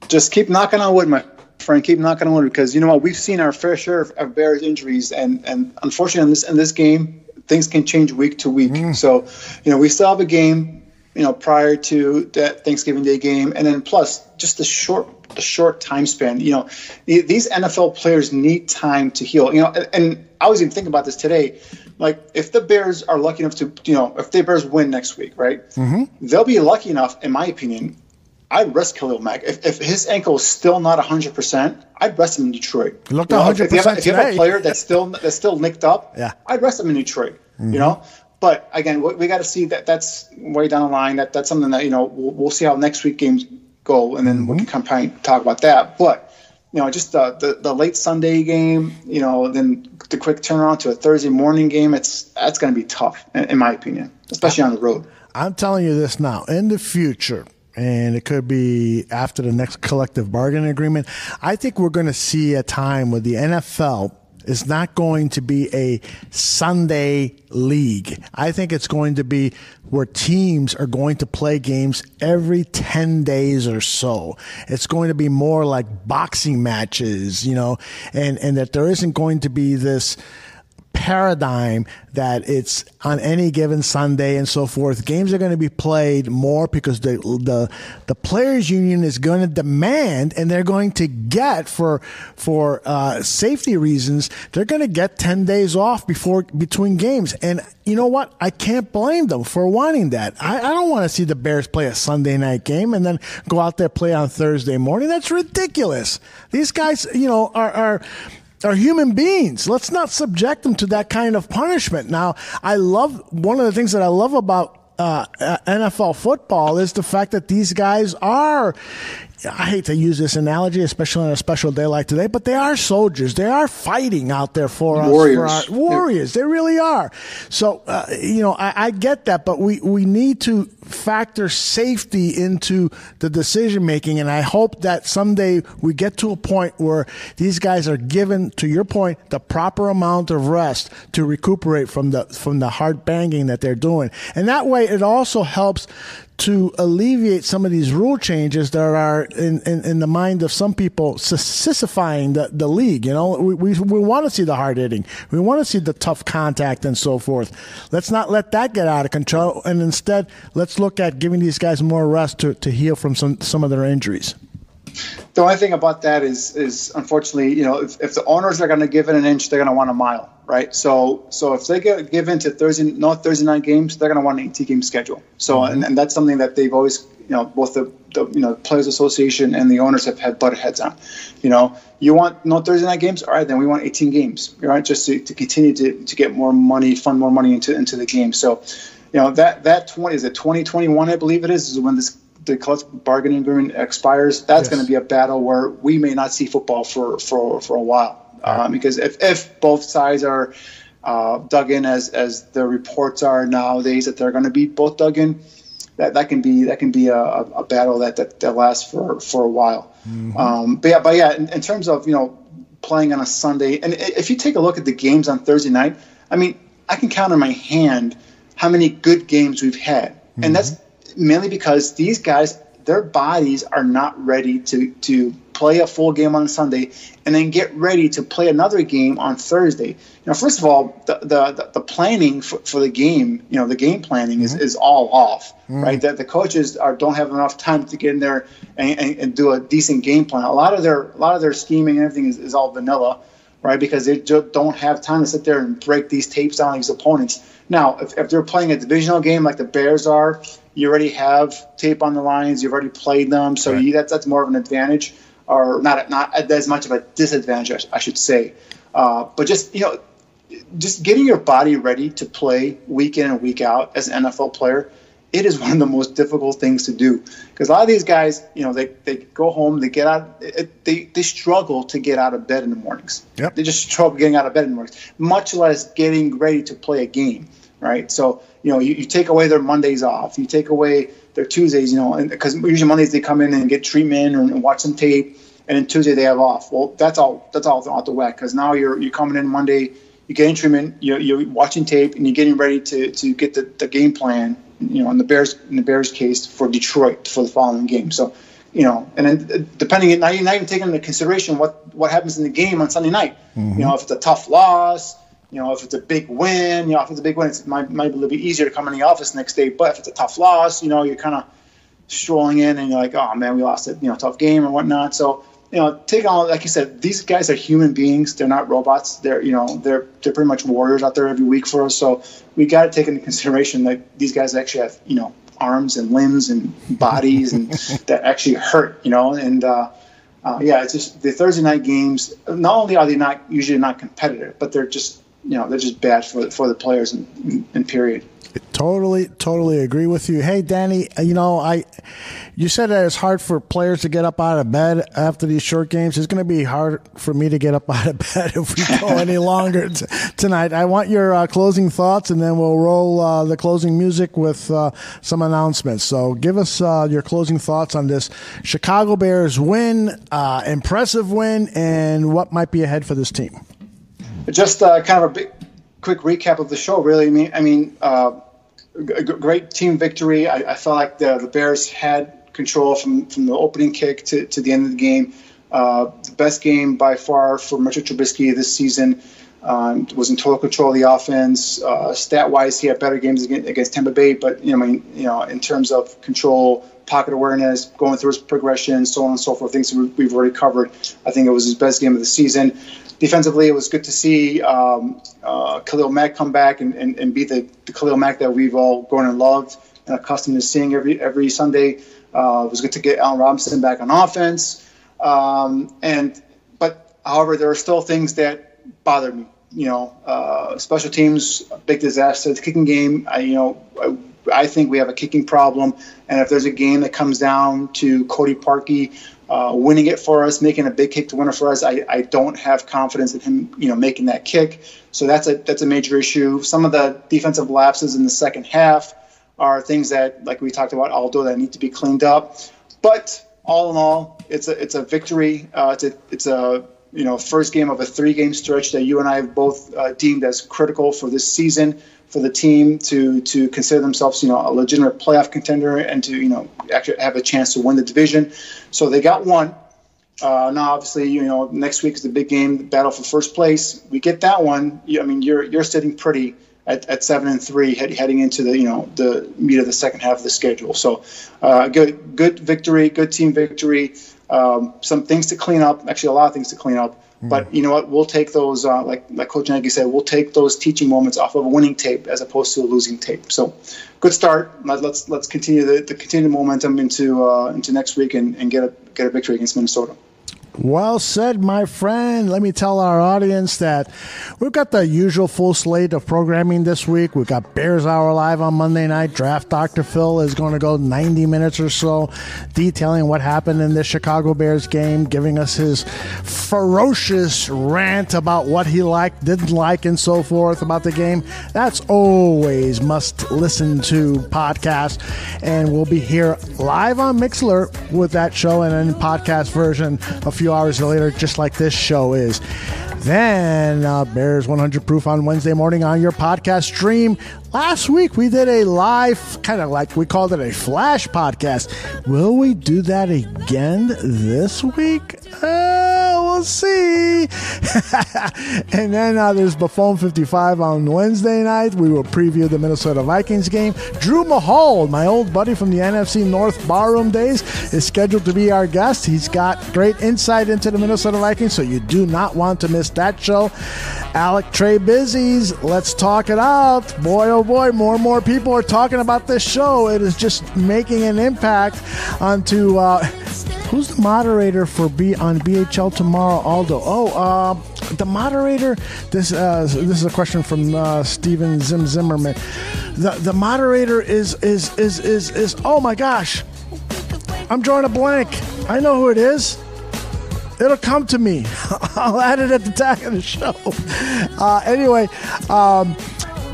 Just keep knocking on wood, my friend. Keep knocking on wood, because you know what? We've seen our fair share of Bears injuries, and unfortunately in this game, things can change week to week. So, we still have a game, prior to that Thanksgiving Day game, and then plus just the short time span. These NFL players need time to heal. And I was even thinking about this today. Like, if the Bears are lucky enough to, if the Bears win next week, right? Mm-hmm. They'll be lucky enough, in my opinion. I'd rest Khalil Mack. If his ankle is still not 100%, I'd rest him in Detroit. Looked 100% if you have a player that's still nicked up, I'd rest him in Detroit. Mm-hmm. But again, we got to see that's way down the line. That's something that we'll see how next week games go, and then we can talk about that. But just the late Sunday game, then the quick turnaround to a Thursday morning game, that's going to be tough, in my opinion, especially on the road. I'm telling you this now. In the future, and it could be after the next collective bargaining agreement, I think we're going to see a time where the NFL is not going to be a Sunday league. I think it's going to be where teams are going to play games every 10 days or so. It's going to be more like boxing matches, and that there isn't going to be this paradigm that it's on any given Sunday and so forth. Games are going to be played more because the players union is going to demand, and they're going to get for safety reasons, they're going to get 10 days off between games. And you know what? I can't blame them for wanting that. I don't want to see the Bears play a Sunday night game and then go out there play on Thursday morning. That's ridiculous. These guys, are human beings. Let's not subject them to that kind of punishment. Now, one of the things that I love about NFL football is the fact that these guys are, I hate to use this analogy, especially on a special day like today, but they are soldiers. They are fighting out there for us. Warriors. Warriors. They really are. So, I get that, but we need to factor safety into the decision-making, and I hope that someday we get to a point where these guys are given, to your point, the proper amount of rest to recuperate from the hard banging that they're doing. And that way it also helps to alleviate some of these rule changes that are in the mind of some people sissifying the league. We want to see the hard hitting. We want to see the tough contact and so forth. Let's not let that get out of control, and instead let's look at giving these guys more rest to heal from some of their injuries. The only thing about that is unfortunately, if the owners are going to give it an inch, they're going to want a mile, right? So if they give in to Thursday night games, they're going to want an 18-game schedule. So and that's something that they've always, both the Players Association and the owners have had butted heads on. You want no Thursday night games? All right, then we want 18 games, right? Just to continue to get more money, fund more money into the game. So, that 2021, I believe it is when the collective bargaining agreement expires. That's going to be a battle where we may not see football for a while. Because if both sides are dug in as the reports are nowadays that they're going to be both dug in, that can be a battle that lasts for a while. Mm-hmm. But yeah, in terms of playing on a Sunday, and if you take a look at the games on Thursday night, I mean, I can count on my hand how many good games we've had, and that's mainly because these guys, their bodies are not ready to play a full game on Sunday and then get ready to play another game on Thursday. First of all, the planning for the game, the game planning is all off, right? That the coaches don't have enough time to get in there and do a decent game plan. A lot of their scheming and everything is all vanilla, right? Because they just don't have time to sit there and break these tapes down on these opponents. Now, if they're playing a divisional game like the Bears are, you already have tape on the lines. You've already played them, so that's more of an advantage, or not as much of a disadvantage, I should say. But just getting your body ready to play week in and week out as an NFL player, it is one of the most difficult things to do, because a lot of these guys, they go home, they get out, they struggle to get out of bed in the mornings. Yep. They just struggle getting out of bed in the mornings, much less getting ready to play a game, right? So you take away their Mondays off, you take away their Tuesdays, because usually Mondays they come in and get treatment and watch some tape, and then Tuesday they have off. Well, that's all out the whack, because now you're coming in Monday, you're getting treatment, you're watching tape, and you're getting ready to get the game plan. In the Bears case for Detroit for the following game. So, and then depending, now you're not even taking into consideration what happens in the game on Sunday night. Mm-hmm. If it's a tough loss, if it's a big win, if it's a big win, it might be a little bit easier to come in the office next day. But if it's a tough loss, you're kind of strolling in and you're like, oh man, we lost a tough game or whatnot. So, take on, like you said, these guys are human beings. They're not robots. They're pretty much warriors out there every week for us. So we got to take into consideration that these guys actually have, arms and limbs and bodies and that actually hurt, and it's just the Thursday night games. Not only are they usually not competitive, but they're just bad for the players and period. Totally agree with you. Hey, Danny, you said that it's hard for players to get up out of bed after these short games. It's going to be hard for me to get up out of bed if we go any longer tonight. I want your closing thoughts, and then we'll roll the closing music with some announcements. So give us your closing thoughts on this Chicago Bears win, impressive win, and what might be ahead for this team. Just kind of a quick recap of the show, really. I mean, a great team victory. I felt like the Bears had control from the opening kick to the end of the game. The best game by far for Mitchell Trubisky this season. Was in total control of the offense. Stat-wise, he had better games against Tampa Bay, but in terms of control, pocket awareness, going through his progression, so on and so forth, things we've already covered. I think it was his best game of the season. Defensively, it was good to see Khalil Mack come back and be the Khalil Mack that we've all grown and loved and accustomed to seeing every Sunday. It was good to get Allen Robinson back on offense. But however, there are still things that bother me. Special teams, big disaster. The kicking game, I think we have a kicking problem, and if there's a game that comes down to Cody Parkey winning it for us, making a big kick to win it for us, I don't have confidence in him, making that kick. So that's a major issue. Some of the defensive lapses in the second half are things that, like we talked about, Aldo, that need to be cleaned up. But all in all, it's a victory. It's a first game of a 3-game stretch that you and I have both deemed as critical for this season, for the team to consider themselves, a legitimate playoff contender and to, actually have a chance to win the division. So they got one. Now, obviously, next week is the big game, the battle for first place. We get that one. You're sitting pretty at 7-3 heading into the meat of the second half of the schedule. So good victory, good team victory. Some things to clean up, actually a lot of things to clean up. But you know what? We'll take those, like Coach Nagy said, we'll take those teaching moments off of a winning tape as opposed to a losing tape. So good start. Let's continue the momentum into next week and get a victory against Minnesota. Well said, my friend. Let me tell our audience that we've got the usual full slate of programming this week. We've got Bears Hour Live on Monday night. Draft Dr. Phil is going to go 90 minutes or so detailing what happened in this Chicago Bears game, giving us his ferocious rant about what he liked, didn't like, and so forth about the game. That's always must listen to podcast. And we'll be here live on Mixlr with that show and then podcast version a few hours later, just like this show is. Then Bears 100 Proof on Wednesday morning on your podcast stream. Last week we did a live, kind of like we called it a flash podcast. Will we do that again this week? We'll see. And then there's Buffon 55 on Wednesday night. We will preview the Minnesota Vikings game. Drew Mahal, my old buddy from the NFC North barroom days, is scheduled to be our guest. He's got great insight into the Minnesota Vikings, so you do not want to miss that show. Alec Trey Busies, let's talk it out. Boy, oh boy, more and more people are talking about this show. It is just making an impact onto who's the moderator on BHL tomorrow, Aldo? The moderator. This is a question from Steven Zimmerman. The moderator is oh my gosh, I'm drawing a blank. I know who it is. It'll come to me. I'll add it at the tag of the show. Anyway,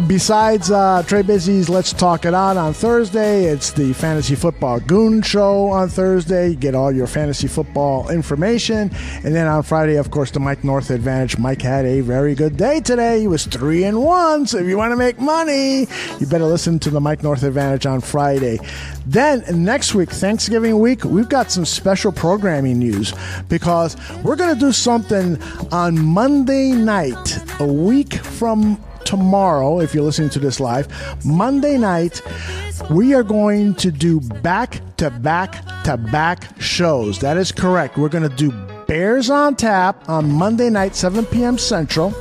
besides Trey Busy's Let's Talk It Out on Thursday, it's the Fantasy Football Goon Show on Thursday. You get all your fantasy football information. And then on Friday, of course, the Mike North Advantage. Mike had a very good day today. He was 3-1. So if you want to make money, you better listen to the Mike North Advantage on Friday. Then next week, Thanksgiving week, we've got some special programming news because we're going to do something on Monday night, a week from tomorrow, if you're listening to this live. Monday night, we are going to do back-to-back-to-back shows. That is correct. We're going to do Bears on Tap on Monday night, 7 p.m. Central.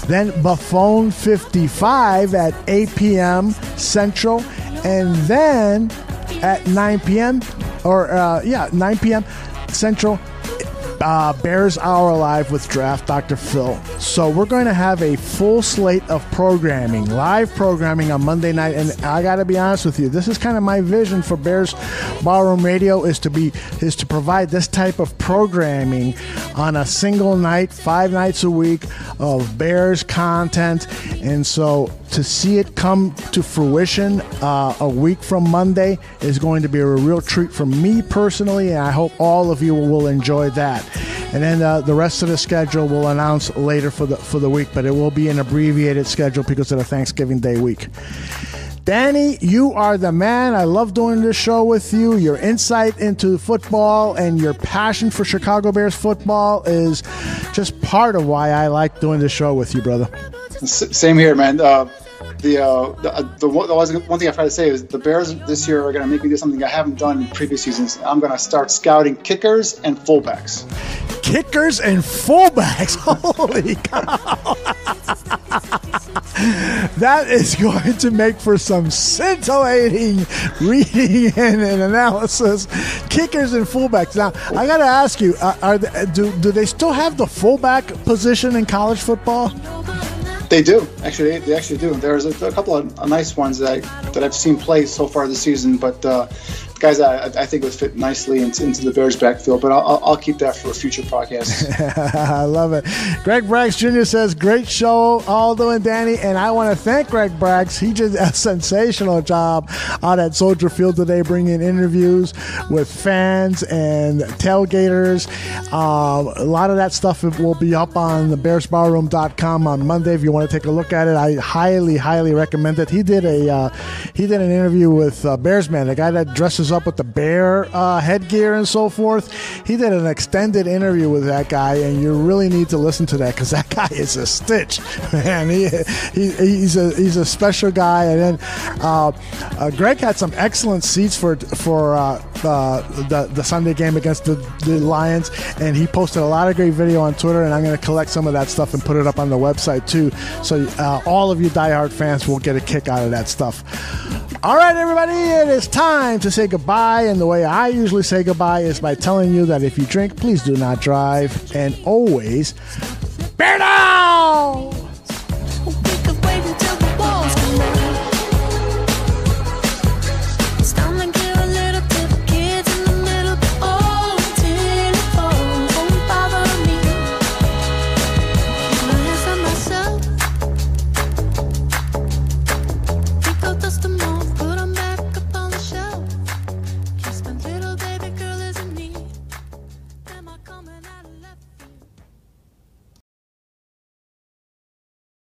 Then Buffon 55 at 8 p.m. Central. And then at 9 p.m. 9 p.m. Central, Bears Hour Live with Draft Dr. Phil. So we're going to have a full slate of programming, live programming on Monday night. And I got to be honest with you, this is kind of my vision for Bears Ballroom Radio is to provide this type of programming on a single night, 5 nights a week of Bears content. And so to see it come to fruition a week from Monday is going to be a real treat for me personally, and I hope all of you will enjoy that. And then the rest of the schedule we'll announce later for the week, but it will be an abbreviated schedule because of the Thanksgiving Day week. Danny, you are the man. I love doing this show with you. Your insight into football and your passion for Chicago Bears football is just part of why I like doing this show with you, brother. Same here, man. The one thing I try to say is the Bears this year are going to make me do something I haven't done in previous seasons. I'm going to start scouting kickers and fullbacks. Kickers and fullbacks? Holy cow. That is going to make for some scintillating reading and analysis. Kickers and fullbacks. Now, I got to ask you, do they still have the fullback position in college football? They do. Actually, they actually do. There's a couple of nice ones that I've seen play so far this season, but guys I think would fit nicely into the Bears backfield, but I'll keep that for a future podcast. I love it. Greg Braggs Jr. says, great show, Aldo and Danny, and I want to thank Greg Braggs. He did a sensational job out at Soldier Field today, bringing interviews with fans and tailgaters. A lot of that stuff will be up on the BearsBarroom.com on Monday if you want to take a look at it. I highly recommend it. He did an interview with Bearsman, the guy that dresses up with the bear headgear and so forth. He did an extended interview with that guy, and you really need to listen to that because that guy is a stitch, man. He's a special guy. And then Greg had some excellent seats for the Sunday game against the Lions, and he posted a lot of great video on Twitter, and I'm going to collect some of that stuff and put it up on the website too, so all of you diehard fans will get a kick out of that stuff. All right, everybody, it is time to say goodbye, and the way I usually say goodbye is by telling you that if you drink, please do not drive, and always bear down!